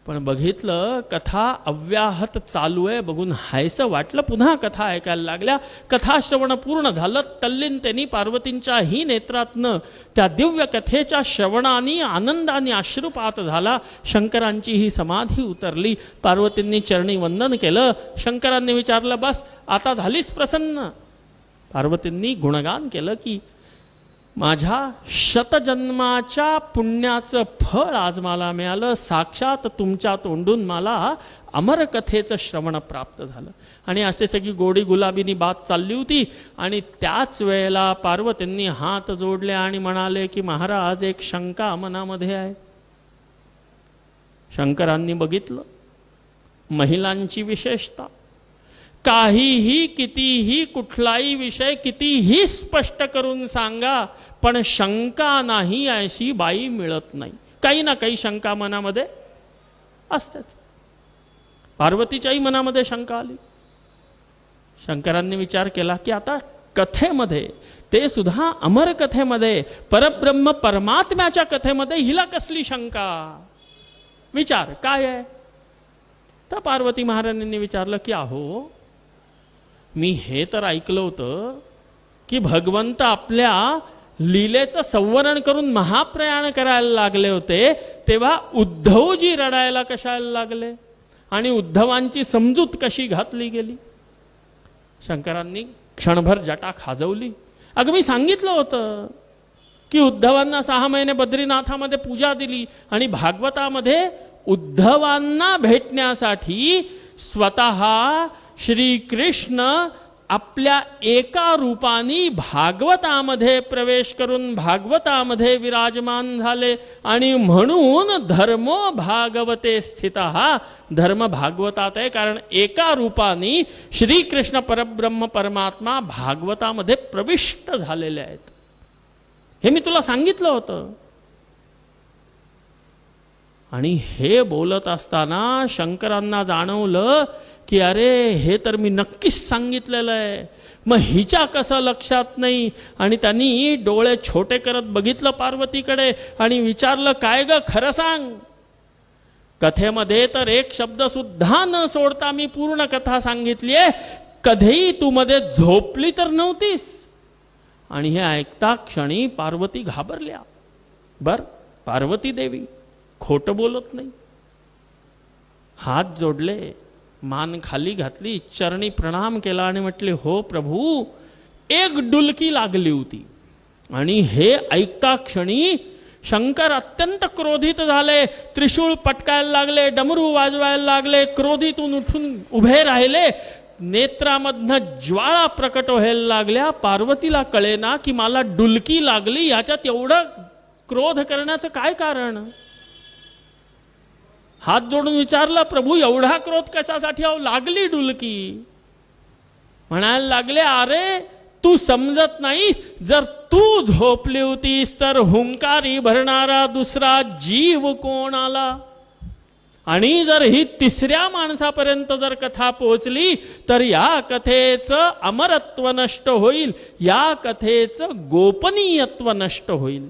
पण बघितलं कथा अव्याहत चालू आहे, बघून हायसं वाटलं. पुन्हा कथा ऐकायला लागल्या. कथाश्रवण पूर्ण झालं. तल्लीनतेनी पार्वतींच्याही नेत्रातनं त्या दिव्य कथेच्या श्रवणाने आनंदाने अश्रुपात झाला. शंकरांची ही समाधी उतरली. पार्वतींनी चरणी वंदन केलं. शंकरांनी विचारलं, बस आता झालीस प्रसन्न? पार्वतींनी गुणगान केलं की माझ्या शतजन्माच्या पुण्याचं फळ आज मला मिळालं. साक्षात तुमच्या तोंडून मला अमरकथेचं श्रवण प्राप्त झालं. आणि असे सगळी गोडी गुलाबीनी बात चालली होती. आणि त्याच वेळेला पार्वतींनी हात जोडले आणि म्हणाले की महाराज, एक शंका मनामध्ये आहे. शंकरांनी बघितलं महिलांची विशेषता. काहीही कितीही कुठलाही विषय कितीही स्पष्ट करून सांगा, पण शंका नाही अशी बाई मिळत नाही. काही ना काही शंका मनामध्ये असतेच. पार्वतीच्याही मनामध्ये शंका आली. शंकरांनी विचार केला की आता कथेमध्ये, ते सुद्धा अमर कथेमध्ये, परब्रह्म परमात्म्याच्या कथेमध्ये हिला कसली शंका? विचार काय आहे? तर पार्वती महाराणींनी विचारलं की अहो, मी हे तर ऐकलं होतं की भगवंत आपल्या लीलेचं संवरण करून महाप्रयाण करायला लागले होते, तेव्हा उद्धवजी रडायला कशाला लागले आणि उद्धवांची समजूत कशी घातली गेली? शंकरांनी क्षणभर जटा खाजवली. अगं मी सांगितलं होतं की उद्धवांना 6 महिने बद्रीनाथामध्ये पूजा दिली आणि भागवतामध्ये उद्धवांना भेटण्यासाठी स्वतः श्रीकृष्ण आपल्या एका रूपाने भागवतामध्ये प्रवेश करून भागवतामध्ये विराजमान झाले. आणि म्हणून धर्मो भागवते स्थितः, धर्म भागवतात आहे, कारण एका रूपाने श्रीकृष्ण परब्रह्म परमात्मा भागवतामध्ये प्रविष्ट झालेले आहेत. हे मी तुला सांगितलं होतं. आणि हे बोलत असताना शंकरांना जाणवलं की अरे, हे तर मी नक्कीच सांगितलेलं आहे, मग हिच्या कसं लक्षात नाही? आणि त्यांनी डोळे छोटे करत बघितलं पार्वतीकडे आणि विचारलं, काय ग, खरं सांग. कथेमध्ये तर एक शब्द सुद्धा न सोडता मी पूर्ण कथा सांगितलीये, कधीही तू मध्ये झोपली तर नव्हतीस. आणि हे ऐकता क्षणी पार्वती घाबरल्या. बर, पार्वती देवी खोटं बोलत नाही. हात जोडले, मान खाली घातली, चरणी प्रणाम केला आणि म्हटले, हो प्रभू, एक डुलकी लागली होती. आणि हे ऐकता क्षणी शंकर अत्यंत क्रोधित झाले. त्रिशूळ पटकायला लागले, डमरू वाजवायला लागले, क्रोधीतून उठून उभे राहिले. नेत्रामधनं ज्वाळा प्रकट व्हायला लागल्या. पार्वतीला कळेना की मला डुलकी लागली, याच्यात एवढं क्रोध करण्याचं काय कारण? हात जोडून विचारलं, प्रभू एवढा क्रोध कशासाठी? अहो लागली डुलकी. म्हणायला लागले, अरे तू समजत नाहीस, जर तू झोपली होतीस तर हुंकारी भरणारा दुसरा जीव कोण आला? आणि जर ही तिसऱ्या माणसापर्यंत जर कथा पोहोचली तर या कथेचं अमरत्व नष्ट होईल, या कथेचं गोपनीयत्व नष्ट होईल.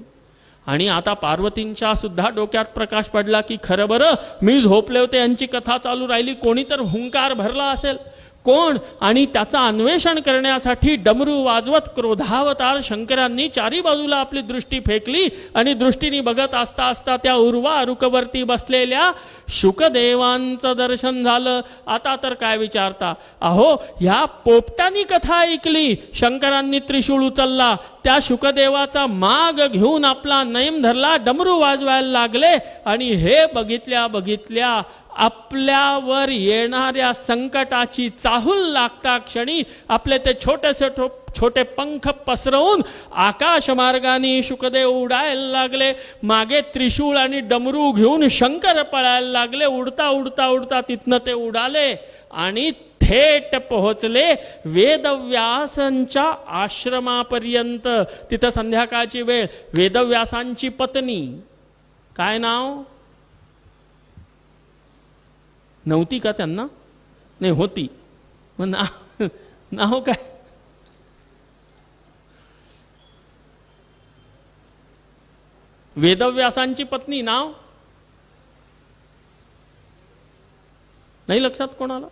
आणि आता पार्वतींच्या सुद्धा डोक्यात प्रकाश पडला की खरं बरं, मी झोपले होते, यांची कथा चालू राहिली, कोणी तर हुंकार भरला असेल. कोण? आणि त्याचं अन्वेषण करण्यासाठी डमरू वाजवत क्रोधावतार शंकरांनी चारी बाजूला आपली दृष्टी फेकली. आणि दृष्टीने बघत असता असता त्या उर्वा रुकवरती बसलेल्या शुकदेवांचं दर्शन झालं. आता तर काय विचारता, अहो ह्या पोपटांनी कथा ऐकली. शंकरांनी त्रिशूळ उचलला, त्या शुकदेवाचा माग घेऊन आपला नेम धरला, डमरू वाजवायला लागले. आणि हे बघितल्या बघितल्या आपल्यावर येणाऱ्या संकटाची चाहूल लागता क्षणी आपले ते छोटे छोटे पंख पसरवून आकाश मार्गाने शुकदेव उडायला लागले. मागे त्रिशूळ आणि डमरू घेऊन शंकर पळायला लागले. उडता उडता उडता तिथनं ते उडाले आणि थेट पोहोचले वेदव्यासांच्या आश्रमापर्यंत. तिथं संध्याकाळची वेळ. वेदव्यासांची पत्नी, काय नाव? नव्हती का त्यांना? नाही होती. नाव काय? वेदव्यासांची पत्नी, नाव नाही लक्षात कोणाला?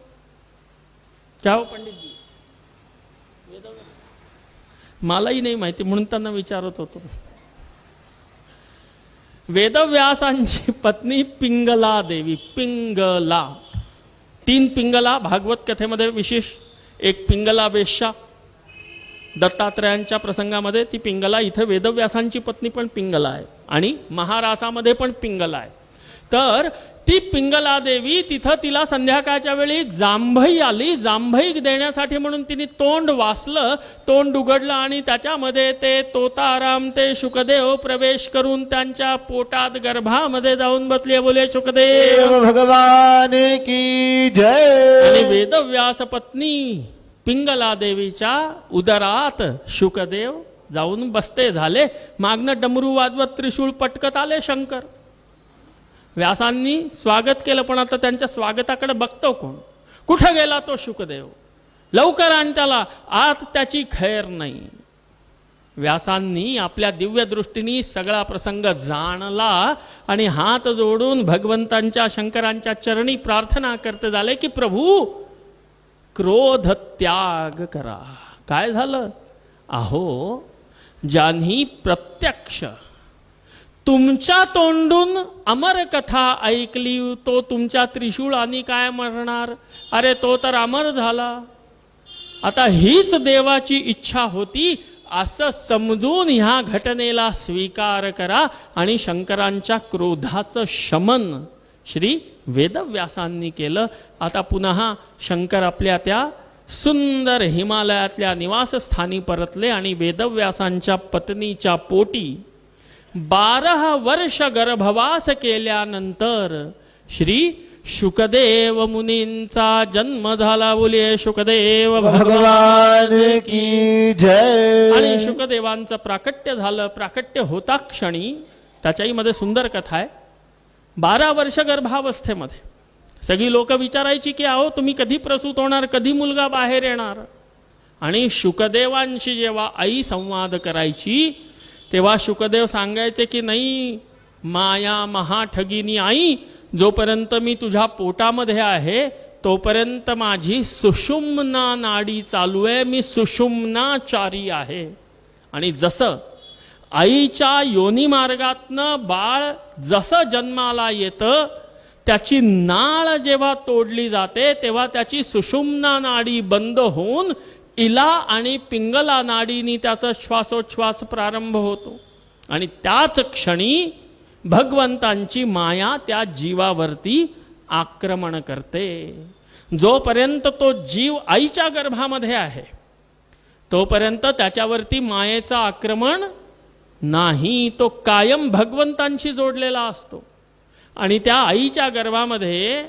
क्या हो पंडितजी? मलाही नाही माहिती म्हणून त्यांना विचारत होतो. वेदव्यासांची पत्नी पिंगला देवी. पिंगला, 3 पिंगला भागवत कथेमध्ये विशेष. एक पिंगला वेश्या दत्तात्रयांच्या प्रसंगामध्ये ती पिंगला, इथे वेदव्यासांची पत्नी पण पिंगला आहे आणि महारासामध्ये पण पिंगला आहे. तर ती पिंगला देवी तिथं तिला संध्याकाळच्या वेळी जांभई आली. जांभई देण्यासाठी म्हणून तिने तोंड वासलं, तोंड उघडलं आणि त्याच्यामध्ये ते तोताराम ते शुकदेव प्रवेश करून त्यांच्या पोटात गर्भामध्ये जाऊन बसले. बोले शुकदेव भगवान की जय. आणि वेदव्यास पत्नी पिंगला देवीच्या उदरात शुकदेव जाऊन बसते झाले. मागणं डमरू वाजवत त्रिशूळ पटकत आले शंकर. व्यासांनी स्वागत केलं, पण आता त्यांच्या स्वागताकडे बघतो कोण? कुठं गेला तो शुकदेव? लवकर आण त्याला, आत त्याची खैर नाही. व्यासांनी आपल्या दिव्य दृष्टीने सगळा प्रसंग जाणला आणि हात जोडून भगवंतांच्या शंकरांच्या चरणी प्रार्थना करते झाले की प्रभू क्रोध त्याग करा. काय झालं? अहो, ज्यांनी प्रत्यक्ष तुमच्या तोंडून अमर कथा ऐकली तो तुमच्या त्रिशूळानी काय मरणार? अरे तो तर अमर झाला. आता हीच देवाची इच्छा होती असं समजून ह्या घटनेला स्वीकार करा आणि शंकरांच्या क्रोधाचं शमन श्री वेदव्यासांनी केलं. आता पुन्हा शंकर आपल्या त्या सुंदर हिमालयातल्या निवासस्थानी परतले आणि वेदव्यासांच्या पत्नीच्या पोटी 12 वर्ष गर्भवास केल्यानंतर श्री शुकदेव मुनींचा जन्म झाला. बोलिये शुकदेव भगवान की जय. आणि शुकदेवांचं प्राकट्य झालं. प्राकट्य होता क्षणी त्याच्याही मध्ये सुंदर कथा आहे. 12 वर्ष गर्भावस्थेमध्ये सगळी लोक विचारायची की अहो तुम्ही कधी प्रसूत होणार, कधी मुलगा बाहेर येणार? आणि शुकदेवांशी जेव्हा आई संवाद करायची तेव्हा शुकदेव सांगायचे की नाही माया महाठगिनी आई, जोपर्यंत मी तुझ्या पोटामध्ये आहे तोपर्यंत माझी सुषुम्ना नाडी चालू आहे, मी सुषुम्नाचारी आहे. आणि जसं आईच्या योनी मार्गातनं बाळ जसं जन्माला येतं त्याची नाळ जेव्हा तोडली जाते तेव्हा त्याची सुषुम्ना नाडी बंद होऊन इला आणि पिंगला नाडीनी त्याचा श्वासोच्छ्वास प्रारंभ होतो. आणि त्याच क्षणी भगवंतांची माया त्या जीवावरती आक्रमण करते. जोपर्यंत तो जीव आईच्या गर्भामध्ये आहे तोपर्यंत त्याच्यावरती मायेचं आक्रमण नाही, तो कायम भगवंतांशी जोडलेला असतो. आणि त्या आईच्या गर्भामध्ये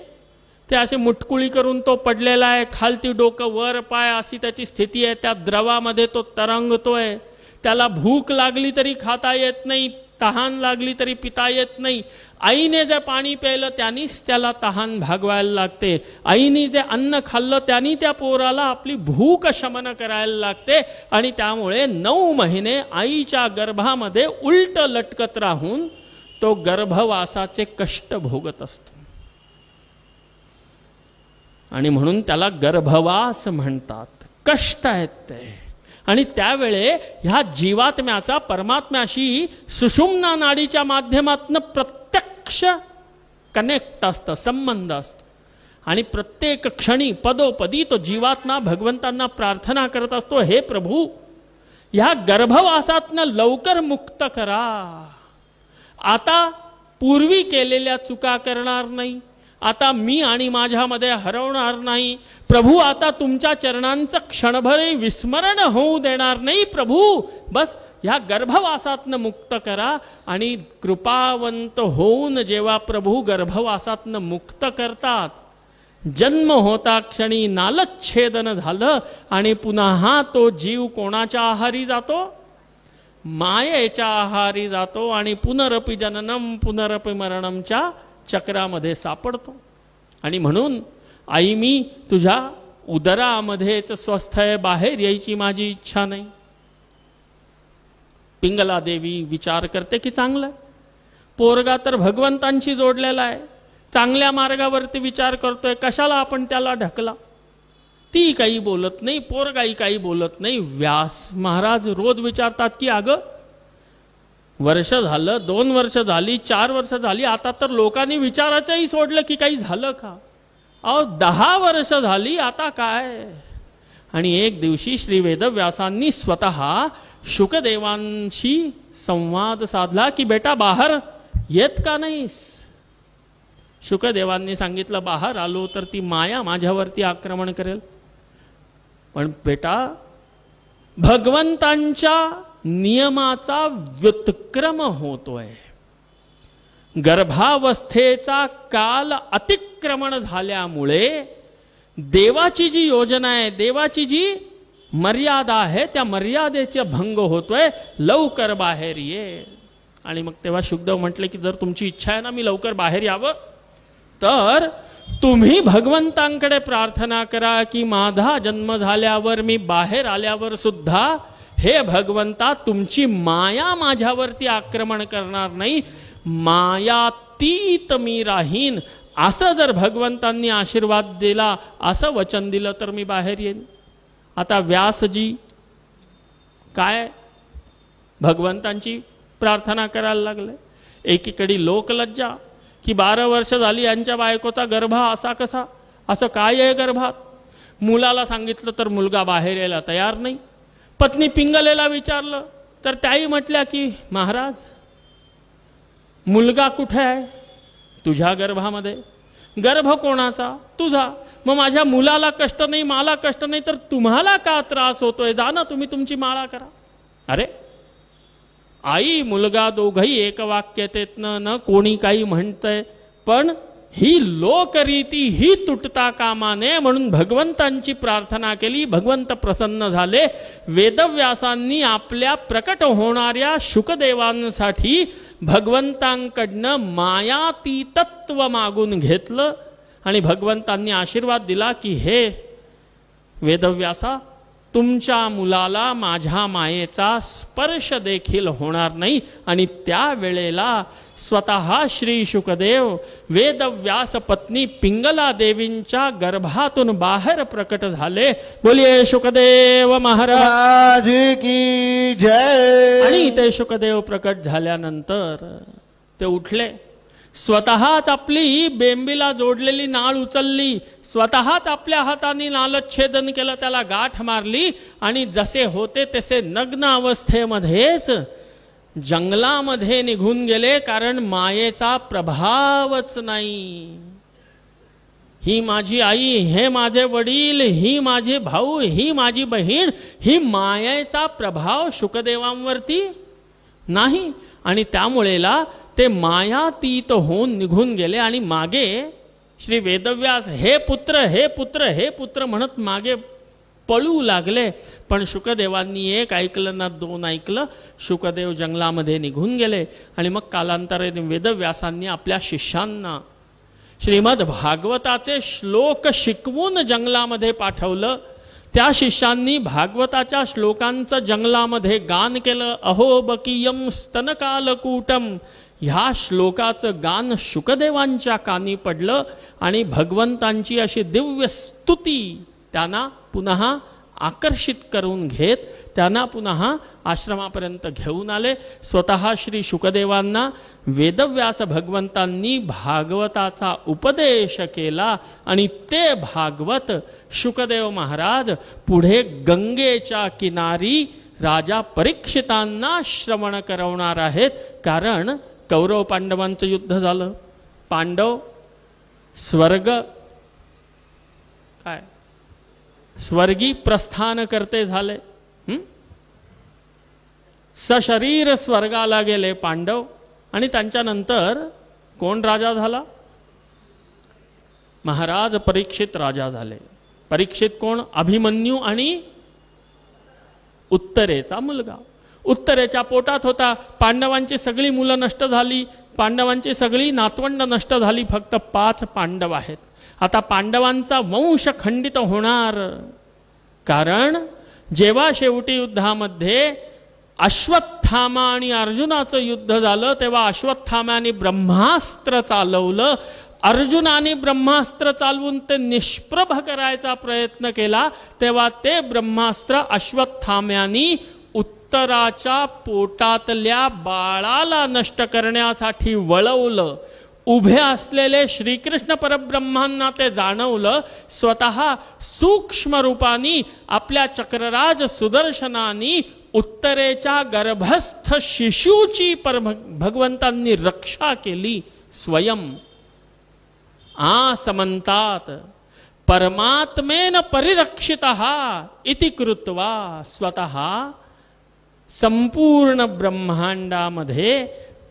ते असे मुटकुळी करून तो पडलेला आहे, खालती डोकं वर पाय अशी त्याची स्थिती आहे. त्या द्रवामध्ये तो तरंगतोय. त्याला भूक लागली तरी खाता येत नाही, तहान लागली तरी पिता येत नाही. आईने जे पाणी प्यायलं त्यानीच त्याला तहान भागवायला लागते. आईने जे अन्न खाल्लं त्यांनी त्या पोराला आपली भूक शमन करायला लागते. आणि त्यामुळे 9 महिने आईच्या गर्भामध्ये उलट लटकत राहून तो गर्भवासाचे कष्ट भोगत असतो. आणि म्हणून त्याला गर्भवास म्हणतात. कष्ट आहेत ते. आणि त्यावेळे ह्या जीवात्म्याचा परमात्म्याशी सुषुम्ना नाडीच्या माध्यमातून प्रत्यक्ष कनेक्ट असतं, संबंध असतो. आणि प्रत्येक क्षणी पदोपदी तो जीवात्मा भगवंतांना प्रार्थना करत असतो, हे प्रभू ह्या गर्भवासातनं लवकर मुक्त करा. आता पूर्वी केलेल्या चुका करणार नाही, आता मी आणि माझ्यामध्ये हरवणार नाही. प्रभू आता तुमच्या चरणांचं क्षणभरही विस्मरण होऊ देणार नाही. प्रभू बस ह्या गर्भवासातनं मुक्त करा. आणि कृपावंत होऊन जेव्हा प्रभू गर्भवासातनं मुक्त करतात, जन्म होता क्षणी नालच्छेदन झालं आणि पुन्हा तो जीव कोणाच्या आहारी जातो? मायेच्या आहारी जातो आणि पुनरपि जननम पुनरपि मरणमच्या चक्रामध्ये सापडतो. आणि म्हणून आई मी तुझ्या उदरामध्येच स्वस्थ आहे, बाहेर यायची माझी इच्छा नाही. पिंगला देवी विचार करते की चांगलं पोरगा तर भगवंतांशी जोडलेला आहे, चांगल्या मार्गावरती विचार करतोय, कशाला आपण त्याला ढकला. ती काही बोलत नाही, पोरगाई काही बोलत नाही. व्यास महाराज रोज विचारतात की अगं वर्ष झालं, 2 वर्ष झाली, 4 वर्ष झाली, आता तर लोकांनी विचारायचंही सोडलं की काही झालं का? अहो 10 वर्ष झाली, आता काय? आणि एक दिवशी श्री वेदव्यासांनी स्वतः शुकदेवांशी संवाद साधला की बेटा बाहेर येत का नाहीस? शुकदेवांनी सांगितलं बाहेर आलो तर ती माया माझ्यावरती आक्रमण करेल. पण बेटा, भगवंतांच्या नियमाचा व्युत्क्रम होतोय. गर्भावस्थेचा काल अतिक्रमण झाल्यामुळे देवाची जी योजना आहे, देवाची जी मर्यादा आहे, त्या मर्यादेचा भंग होतोय. लवकर बाहेर ये. आणि मग तेव्हा शुकदेव म्हटले की जर तुमची इच्छा आहे ना मी लवकर बाहेर यावं, तर तुम्ही भगवंतांकडे प्रार्थना करा की माझा जन्म झाल्यावर मी बाहेर आल्यावर सुद्धा हे भगवंता तुमची माया माझ्यावरती आक्रमण करणार नाही, मायातीत मी राहीन. असं जर भगवंतांनी आशीर्वाद दिला, असं वचन दिलं तर मी बाहेर येईन. आता व्यासजी काय भगवंतांची प्रार्थना करायला लागले. एकीकडे लोकलज्जा की 12 वर्ष झाली यांच्या बायकोचा गर्भ असा कसा, असं काय आहे गर्भात. मुलाला सांगितलं तर मुलगा बाहेर यायला तयार नाही. पत्नी पिंगलेला विचारलं तर त्याही म्हटल्या की महाराज मुलगा कुठे आहे. तुझ्या गर्भामध्ये. गर्भ कोणाचा. तुझा. मग माझ्या मुलाला कष्ट नाही, मला कष्ट नाही, तर तुम्हाला का त्रास होतोय. जा ना तुम्ही तुमची माळा करा. अरे आई मुलगा दोघही एकवाक्यतेतनं न कोणी काही म्हणतंय, पण ही लोकरीती ही तुटता कामा नये म्हणून भगवंतांची प्रार्थना केली. भगवंत प्रसन्न झाले. वेदव्यासांनी आपल्या प्रकट होणाऱ्या शुकदेवांसाठी भगवंतांकडनं मायातीतत्व मागून घेतलं आणि भगवंतांनी आशीर्वाद दिला की हे वेदव्यासा, तुमच्या मुलाला माझ्या मायेचा स्पर्श देखील होणार नाही. आणि त्या वेळेला स्वतः श्री शुकदेव वेदव्यास पत्नी पिंगला देवींच्या गर्भातून बाहेर प्रकट झाले. बोलिये शुकदेव महाराज की जय. आणि ते शुकदेव प्रकट झाल्यानंतर ते उठले. स्वतःच आपली बेंबीला जोडलेली नाळ उचलली, स्वतःच आपल्या हाताने नालच्छेदन केलं, त्याला गाठ मारली आणि जसे होते तसे नग्न अवस्थेमध्येच जंगलामध्ये निघून गेले. कारण मायेचा प्रभावच नाही. ही माझी आई, हे माझे वडील, ही माझे भाऊ, ही माझी बहीण, ही मायेचा प्रभाव शुकदेवांवरती नाही. आणि त्यामुळेला ते मायातीत होऊन निघून गेले. आणि मागे श्री वेदव्यास हे पुत्र, हे पुत्र, हे पुत्र म्हणत मागे पळू लागले. पण शुकदेवांनी एक ऐकलं ना दोन ऐकलं. शुकदेव जंगलामध्ये निघून गेले. आणि मग कालांतराने वेदव्यासांनी आपल्या शिष्यांना श्रीमद भागवताचे श्लोक शिकवून जंगलामध्ये पाठवलं. त्या शिष्यांनी भागवताच्या श्लोकांचं जंगलामध्ये गान केलं. अहो बकीयम स्तनकालकूटम, ह्या श्लोकाचं गान शुकदेवांच्या कानी पडलं आणि भगवंतांची अशी दिव्य स्तुती त्यांना पुन्हा आकर्षित करून घेत त्यांना पुन्हा आश्रमापर्यंत घेऊन आले. स्वतः श्री शुकदेवांना वेदव्यास भगवंतांनी भागवताचा उपदेश केला आणि ते भागवत शुकदेव महाराज पुढे गंगेच्या किनारी राजा परीक्षितांना श्रवण करवणार आहेत. कारण कौरव पांडवांचं युद्ध झालं. पांडव स्वर्ग काय स्वर्गी प्रस्थान करते झाले. सशरीर स्वर्गाला गेले पांडव. आणि त्यांच्यानंतर कोण राजा झाला. महाराज परीक्षित राजा झाले. परीक्षित कोण. अभिमन्यू आणि उत्तरेचा मुलगा. उत्तरेच्या पोटात होता. पांडवांची सगळी मुलं नष्ट झाली, पांडवांची सगळी नातवंड नष्ट झाली. फक्त 5 पांडव आहेत. आता पांडवांचा वंश खंडित होणार. कारण जेव्हा शेवटी युद्धामध्ये अश्वत्थामा आणि अर्जुनाचं युद्ध झालं तेव्हा अश्वत्थामाने ब्रह्मास्त्र चालवलं. अर्जुनाने ब्रह्मास्त्र चालवून ते निष्प्रभ करायचा प्रयत्न केला. तेव्हा ते ब्रह्मास्त्र अश्वत्थाम्यानी उत्तराच्या पोटातल्या बाळाला नष्ट करण्यासाठी वळवलं. उभे असलेले श्रीकृष्ण परब्रह्मांना ते जाणवलं. स्वतः सूक्ष्म रूपानी आपल्या चक्रराज सुदर्शनानी उत्तरेच्या गर्भस्थ शिशूची भगवंतांनी रक्षा केली स्वयं. समंतात परमात्मेन परिरक्षितः इति कृत्वा स्वतः संपूर्ण ब्रह्मांडामध्ये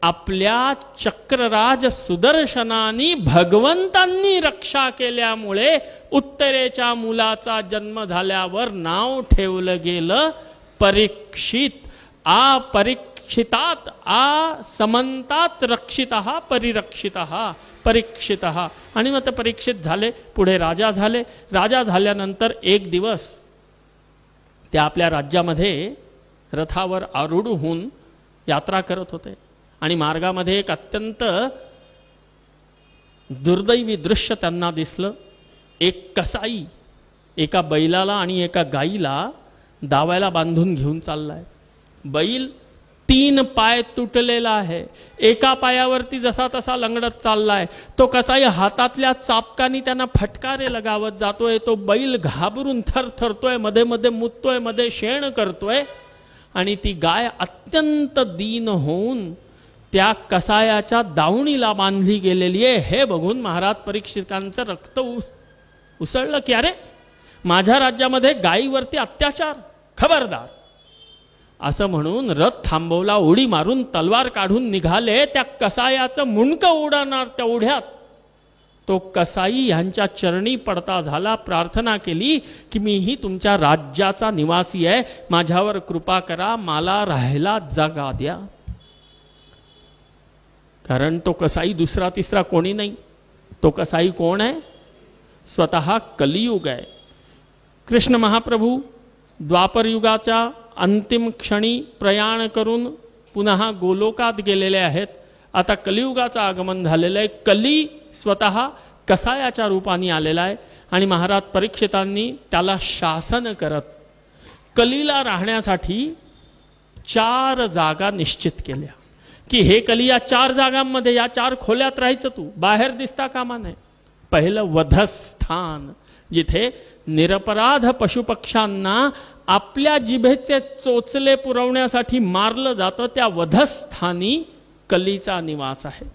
आपल्या चक्रराज सुदर्शनानी भगवंतांनी रक्षा केल्यामुळे उत्तरेच्या मुलाचा जन्म झाल्यावर नाव ठेवलं गेलं परीक्षित. परीक्षितात समंतात रक्षितः परिरक्षितः परीक्षितः. आणि मग ते परीक्षित झाले, पुढे राजा झाले. राजा झाल्यानंतर एक दिवस ते आपल्या राज्यामध्ये रथावर आरूढ होऊन यात्रा करत होते आणि मार्गामध्ये एक अत्यंत दुर्दैवी दृश्य त्यांना दिसलं. एक कसाई एका बैलाला आणि एका गाईला दावायला बांधून घेऊन चाललाय. बैल 3 पाय तुटलेला आहे, एका पायावरती जसा तसा लंगडत चाललाय. तो कसाई हातातल्या चापकानी त्यांना फटकारे लगावत जातोय. तो बैल घाबरून थरथरतोय, मध्ये मध्ये मुततोय, मध्ये शेण करतोय. आणि ती गाय अत्यंत दीन होऊन त्या कसायाच्या दावणीला बांधली गेलेली आहे. हे बघून महाराज परीक्षितांचं रक्त उसळलं की अरे, माझ्या राज्यामध्ये गायीवरती अत्याचार, खबरदार. असं म्हणून रथ थांबवला, उडी मारून तलवार काढून निघाले. त्या कसायाचं मुंडकं उडणार तेवढ्यात तो कसाई यांच्या चरणी पडता झाला. प्रार्थना केली की मीही तुमच्या राज्याचा निवासी आहे, माझ्यावर कृपा करा, मला राहायला जागा द्या. कारण तो कसाई दुसरा तिसरा कोणी नाही. तो कसाई कोण आहे? स्वतः कलियुग आहे. कृष्ण महाप्रभू द्वापर युगाच्या अंतिम क्षणी प्रयाण करून पुन्हा गोलोकात गेलेले आहेत. आता कलियुगाचं आगमन झालेलं आहे. कली स्वतः कसायाच्या रूपाने आलेला आहे आणि महाराज परीक्षितांनी त्याला शासन करत कलीला राहण्यासाठी 4 जागा निश्चित केल्या की हे कली या 4 जागांमध्ये, या 4 खोल्यात राहायचं, तू बाहेर दिसता कामा नये. पहिलं वधस्थान, जिथे निरपराध पशुपक्ष्यांना आपल्या जिभेचे चोचले पुरवण्यासाठी मारलं जातं, त्या वधस्थानी कलीचा निवास आहे.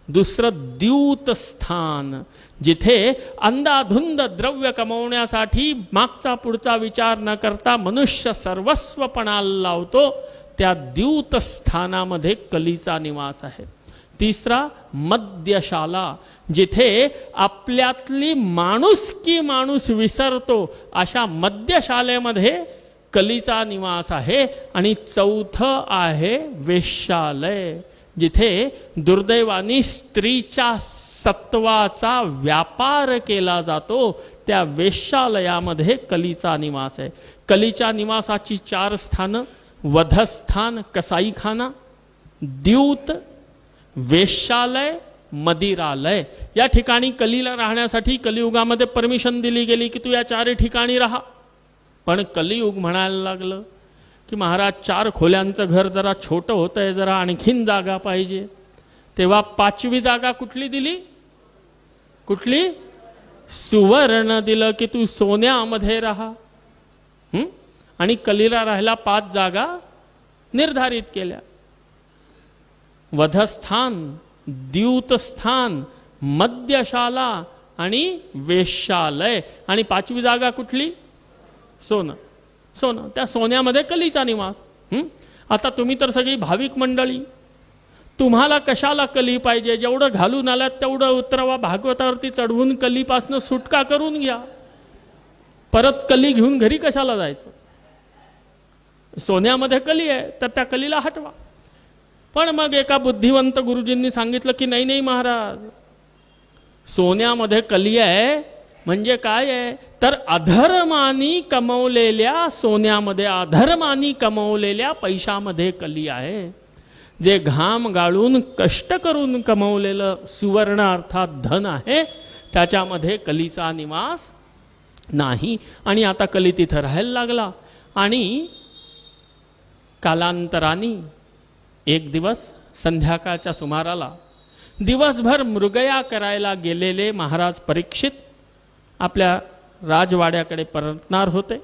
दुसरं द्यूतस्थान, जिथे अंधाधुंद द्रव्य कमवण्यासाठी मागचा पुढचा विचार न करता मनुष्य सर्वस्वपणाला लावतो, त्या द्यूतस्थानामध्ये कलीचा निवास आहे. तिसरा मद्यशाला, जिथे आपल्यातली माणूस विसरतो, अशा मद्यशालेमध्ये कलीचा निवास आहे. आणि चौथं आहे वेश्यालय, जिथे दुर्दैवानी स्त्रीच्या सत्वाचा व्यापार केला जातो, त्या वेश्यालयामध्ये कलीचा निवास आहे. कलीच्या निवासाची 4 स्थानं: वधस्थान, कसाईखाना, द्यूत, वेश्यालय, मदिरालय. या ठिकाणी कलीला राहण्यासाठी कलियुगामध्ये परमिशन दिली गेली की तू या 4 ठिकाणी राहा. पण कलियुग म्हणायला लागलं की महाराज 4 खोल्यांचं घर जरा छोटं होतंय, जरा आणखीन जागा पाहिजे. तेव्हा 5वी जागा कुठली दिली? कुठली? सुवर्ण दिलं की तू सोन्यामध्ये राहा. आणि कलीला राहायला 5 जागा निर्धारित केल्या: वधस्थान, द्यूतस्थान, मद्यशाला आणि वेश्यालय. आणि 5वी जागा कुठली? सोनं. सोनं, त्या सोन्यामध्ये कलीचा निवास. आता तुम्ही तर सगळी भाविक मंडळी, तुम्हाला कशाला कली पाहिजे? जेवढं घालून आलात तेवढं उतरवा, भागवतावरती चढवून कलीपासनं सुटका करून घ्या. परत कली घेऊन घरी कशाला जायचं? सोन्यामध्ये कली आहे तर त्या कलीला हटवा. पण मग एका बुद्धिवंत गुरुजींनी सांगितलं की नाही नाही महाराज, सोन्यामध्ये कली आहे म्हणजे काय आहे तर अधर्मानी कमवलेल्या सोन्यामध्ये, अधर्मानी कमवलेल्या पैशामध्ये कली आहे. जे घाम गाळून कष्ट करून कमवलेलं सुवर्ण अर्थात धन आहे, त्याच्यामध्ये कलीचा निवास नाही. आणि आता कली तिथं राहायला लागला. आणि कालांतराने एक दिवस संध्याकाळच्या सुमाराला दिवसभर मृगया करायला गेलेले महाराज परीक्षित आपल्या राजवाड्याकडे परतणार होते.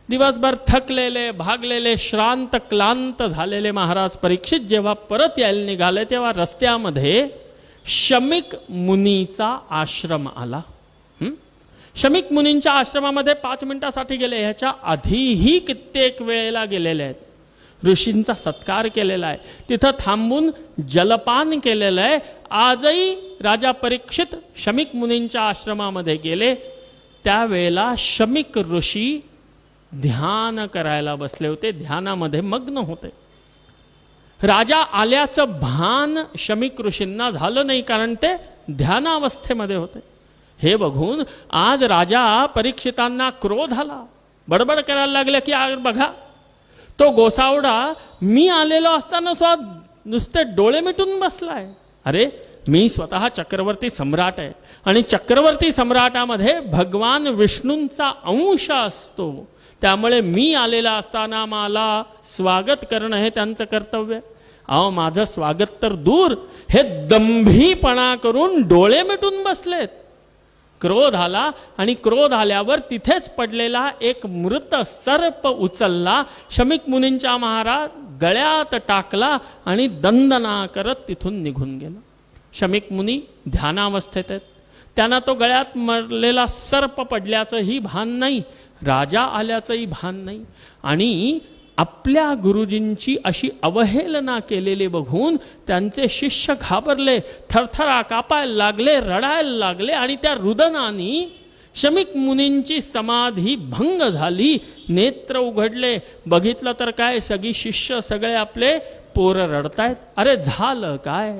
दिवसभर थकलेले, भागलेले, श्रांत क्लांत झालेले महाराज परीक्षित जेव्हा परत यायला निघाले तेव्हा रस्त्यामध्ये शमीक मुनीचा आश्रम आला. शमीक मुनींच्या आश्रमामध्ये 5 मिनिटासाठी गेले, ह्याच्या आधीही कित्येक वेळेला गेलेले आहेत. ऋषींचा सत्कार केलेला आहे, तिथं थांबून जलपान केलेलं आहे. आजही राजा परीक्षित शमीक मुनींच्या आश्रमामध्ये गेले, त्यावेळेला शमीक ऋषी ध्यान करायला बसले होते, ध्यानामध्ये मग्न होते. राजा आल्याचं भान शमीक ऋषींना झालं नाही, कारण ते ध्यानावस्थेमध्ये होते. हे बघून आज राजा परीक्षितांना क्रोध आला, बडबड करायला लागले की बघा तो गोसावडा मी आलेलो असताना नुसते डोळे मिटून बसलाय. अरे मी स्वतः चक्रवर्ती सम्राट आहे आणि चक्रवर्ती सम्राटामध्ये भगवान विष्णूंचा अंश असतो, त्यामुळे मी आलेला असताना मला स्वागत करणं हे त्यांचं कर्तव्य. अहो माझं स्वागत तर दूर, हे दंभीपणा करून डोळे मिटून बसलेत. क्रोध आला आणि क्रोध आल्यावर तिथेच पडलेला एक मृत सर्प उचलला, शमीक मुनींच्या महाराज गळ्यात टाकला आणि दंदना करत तिथून निघून गेला. शमीक मुनी ध्यानावस्थेत आहेत, त्यांना तो गळ्यात मरलेला सर्प पडल्याचंही भान नाही, राजा आल्याचंही भान नाही. आणि आपल्या गुरुजींची अशी अवहेलना केलेली बघून त्यांचे शिष्य घाबरले, थरथरा कापायला लागले, रडायला लागले आणि त्या रुदनानी शमीक मुनींची समाधी भंग झाली. नेत्र उघडले, बघितलं तर काय सगळी शिष्य सगळे आपले पोरं रडतायत. अरे झालं काय?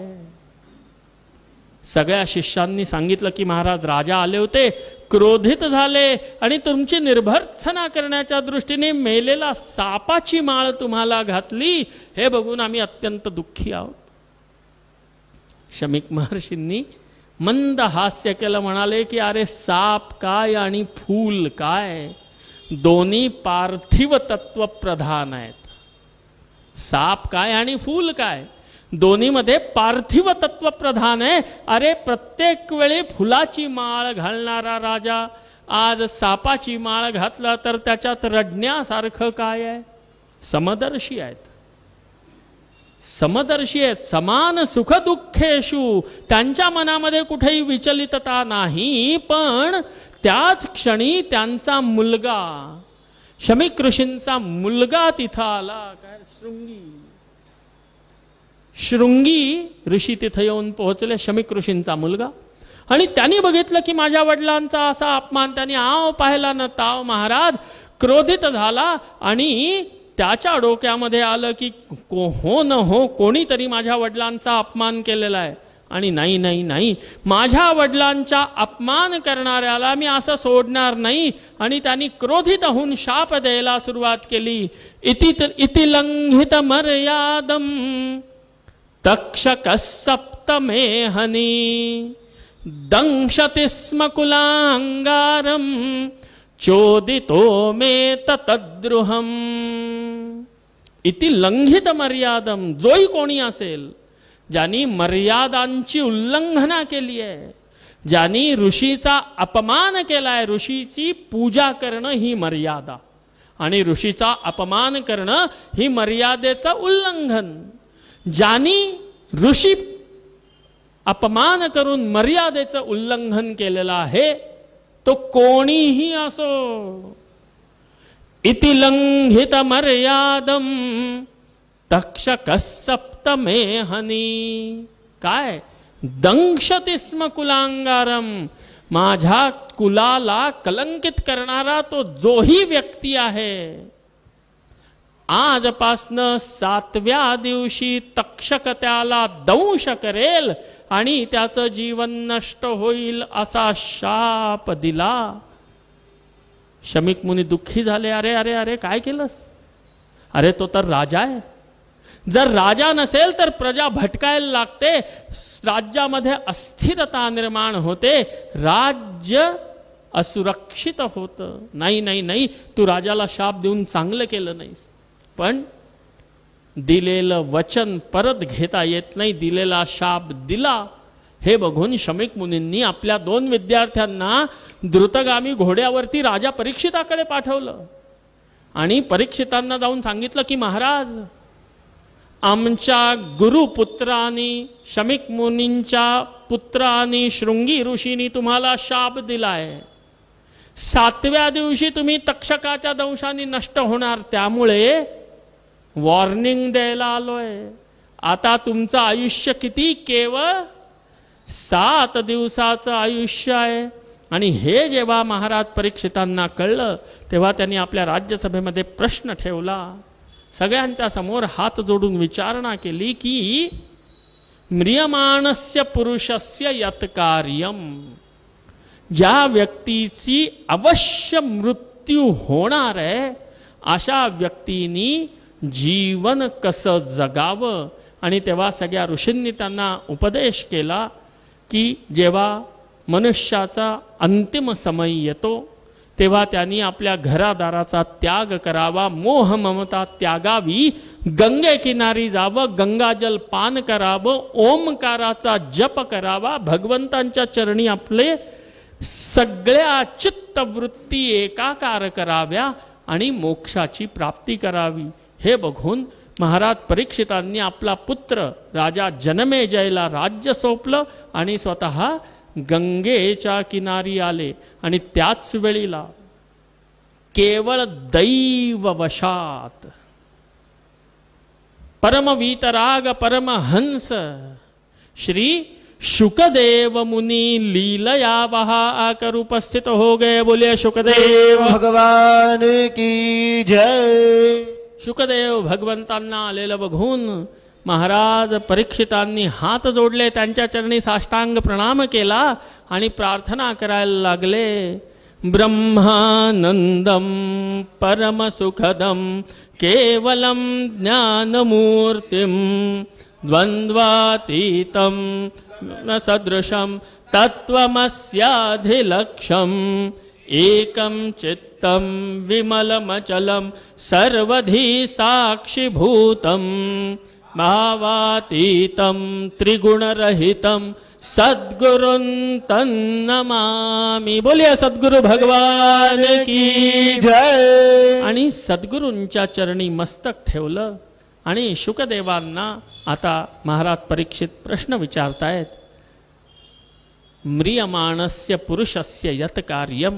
सगळ्या शिष्यांनी सांगितलं की महाराज राजा आले होते, क्रोधित झाले आणि तुमची निर्भर्त्सना करण्याच्या दृष्टीने मेलेला सापाची माळ तुम्हाला घातली, हे बघून आम्ही अत्यंत दुःखी आहोत. शमीक महर्षींनी मंद हास्य केलं, म्हणाले की अरे साप काय आणि फूल काय, दोन्ही पार्थिव तत्व प्रधान आहेत. साप काय आणि फूल काय, दोन्हीमध्ये पार्थिव तत्व प्रधान आहे. अरे प्रत्येक वेळी फुलाची माळ घालणारा राजा आज सापाची माळ घातला तर त्याच्यात रडण्यासारखं काय आहे? समदर्शी आहेत, समदर्शी आहेत, समान सुख दुःखेषु, त्यांच्या मनामध्ये कुठेही विचलितता नाही. पण त्याच क्षणी त्यांचा मुलगा शमीक ऋषींचा मुलगा तिथं आला, काय शृंगी ऋषी तिथं येऊन पोहोचले, शमीक ऋषींचा मुलगा. आणि त्यांनी बघितलं की माझ्या वडिलांचा असा अपमान, त्यांनी आव पाहिला न ताव महाराज, क्रोधित झाला आणि त्याच्या डोक्यामध्ये आलं की हो न हो कोणीतरी माझ्या वडिलांचा अपमान केलेला आहे. आणि नाही नाही नाही, माझ्या वडिलांचा अपमान करणाऱ्याला मी असं सोडणार नाही. आणि त्यांनी क्रोधित होऊन शाप द्यायला सुरुवात केली. इति लंघित मर्यादम तक्षक सप्तमे हनी दंशति स्म कुलांगारम चोदितो मे तद्रुहम. इति लंघित मर्यादम, जोही कोणी असेल ज्यांनी मर्यादांची उल्लंघना केली आहे, ज्यांनी ऋषीचा अपमान केलाय, ऋषीची पूजा करणं ही मर्यादा आणि ऋषीचा अपमान करणं ही मर्यादेचं उल्लंघन. ज्यांनी ऋषी अपमान करून मर्यादेचं उल्लंघन केलेलं आहे तो कोणीही असो. इति लंघित मर्यादम तक्षक सप्तमे हनी, काय दंशति स्म कुलांगारम, माझ्या कुलाला कलंकित करणारा तो जोही व्यक्ती आहे, आजपासनं 7व्या दिवशी तक्षक त्याला दंश करेल आणि त्याचं जीवन नष्ट होईल असा शाप दिला. शमीक मुनी दुःखी झाले. अरे अरे अरे काय केलंस? अरे तो तर राजा आहे, जर राजा नसेल तर प्रजा भटकायला लागते, राज्यामध्ये अस्थिरता निर्माण होते, राज्य असुरक्षित होतं. नाही नाही नाही, तू राजाला शाप देऊन चांगलं केलं नाहीस. पण दिलेलं वचन परत घेता येत नाही, दिलेला शाप दिला. हे बघून शमीक मुनींनी आपल्या 2 विद्यार्थ्यांना द्रुतगामी घोड्यावरती राजा परीक्षिताकडे पाठवलं आणि परीक्षितांना जाऊन सांगितलं की महाराज, आमच्या गुरुपुत्रांनी शमीक मुनींच्या पुत्र आणि शृंगी ऋषींनी तुम्हाला शाप दिलाय. 7व्या दिवशी तुम्ही तक्षकाच्या दंशाने नष्ट होणार, त्यामुळे वॉर्निंग द्यायला आलोय. आता तुमचं आयुष्य किती? केवळ 7 दिवसाचं आयुष्य आहे. आणि हे जेव्हा महाराज परीक्षितांना कळलं तेव्हा त्यांनी आपल्या राज्यसभेमध्ये प्रश्न ठेवला. सगळ्यांच्या समोर हात जोडून विचारणा केली की म्रियमाणस्य पुरुषस्य यत् कार्यम, ज्या व्यक्तीची अवश्य मृत्यू होणार आहे अशा व्यक्तींनी जीवन कसं जगावं. आणि तेव्हा सगळ्या ऋषींनी त्यांना उपदेश केला की जेव्हा मनुष्याचा अंतिम समय येतो तेव्हा त्यांनी आपल्या घरादाराचा त्याग करावा, मोह ममता त्यागावी, गंगे किनारी जावं, गंगाजल पान करावं, ओमकाराचा जप करावा, भगवंतांच्या चरणी आपले सगळ्या चित्तवृत्ती एकाकार कराव्या आणि मोक्षाची प्राप्ती करावी. हे बघून महाराज परीक्षितांनी आपला पुत्र राजा जनमेजयला राज्य सोपलं आणि स्वतः गंगेच्या किनारी आले. आणि त्याच वेळीला केवळ दैववशात परमवीतराग परमहंस श्री शुकदेव मुनि लीलया वहा आकर उपस्थित हो गए. बोलिए शुकदेव भगवान की जय. शुकदेव भगवंतांना आलेलं बघून महाराज परीक्षितांनी हात जोडले, त्यांच्या चरणी साष्टांग प्रणाम केला आणि प्रार्थना करायला लागले. ब्रह्मानंदम परमसुखदम केवलम ज्ञानमूर्तिम द्वंद्वातीतम न सदृशम तत्वमस्याधिलक्ष्यम एकं चित्तं विमलमचलं सर्वधी साक्षिभूतं भावातीतं त्रिगुणरहितं सद्गुरुं तन्नमामि. बोलिए सद्गुरु भगवान की जय. आणि सद्गुरूंच्या चरणी मस्तक ठेवलं. आणि शुकदेवांना आता महाराज परीक्षित प्रश्न विचारतायत. म्रियमाणस्य पुरुषस्य यत् कार्यम,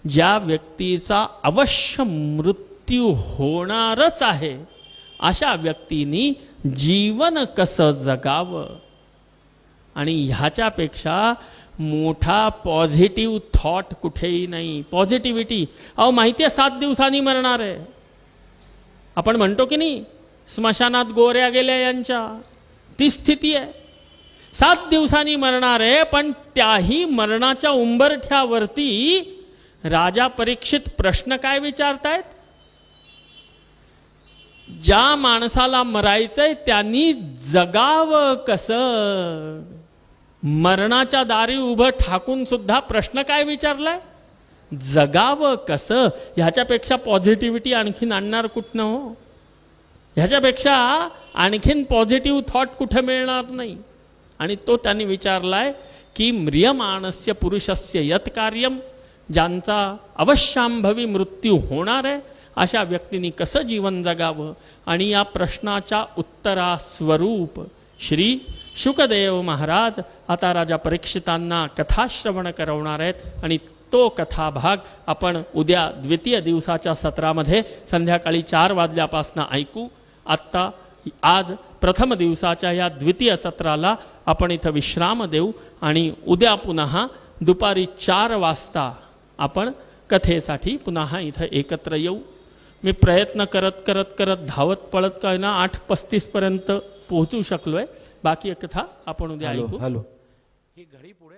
ज्या व्यक्तीचा अवश्य मृत्यू होणारच आहे अशा व्यक्तींनी जीवन कसं जगावं. आणि ह्याच्यापेक्षा मोठा पॉझिटिव्ह थॉट कुठेही नाही. पॉझिटिव्हिटी, अहो माहिती आहे 7 दिवसांनी मरणार आहे. आपण म्हणतो की नाही स्मशानात गोऱ्या गेल्या यांच्या, ती स्थिती आहे. 7 दिवसांनी मरणार आहे. पण त्याही मरणाच्या उंबरठ्यावरती राजा परीक्षित प्रश्न काय विचारतायत? ज्या माणसाला मरायचंय त्यांनी जगावं कसं. मरणाच्या दारी उभं ठाकून सुद्धा प्रश्न काय विचारलाय? जगावं कसं. ह्याच्यापेक्षा पॉझिटिव्हिटी आणखीन आणणार कुठनं हो. ह्याच्यापेक्षा आणखीन पॉझिटिव्ह थॉट कुठे मिळणार नाही. आणि तो त्यांनी विचारलाय की म्रियमाणस्य पुरुषस्य यत् कार्यम, ज्यांचा अवश्यांभवी मृत्यू होणार आहे अशा व्यक्तींनी कसं जीवन जगावं. आणि या प्रश्नाच्या उत्तरास्वरूप श्री शुकदेव महाराज आता राजा परीक्षितांना कथाश्रवण करवणार आहेत. आणि तो कथाभाग आपण उद्या द्वितीय दिवसाच्या सत्रामध्ये संध्याकाळी 4 वाजल्यापासून ऐकू. आत्ता आज प्रथम दिवसाच्या या द्वितीय सत्राला आपण इथं विश्राम देऊ आणि उद्या पुन्हा दुपारी 4 वाजता आपण कथेसाठी पुन्हा इथं एकत्र येऊ. मी प्रयत्न करत धावत पळत काय ना 8:35 पर्यंत पोहोचू शकलोय. बाकी एक कथा आपण उद्या ऐकू. हॅलो. ही घडी पुढे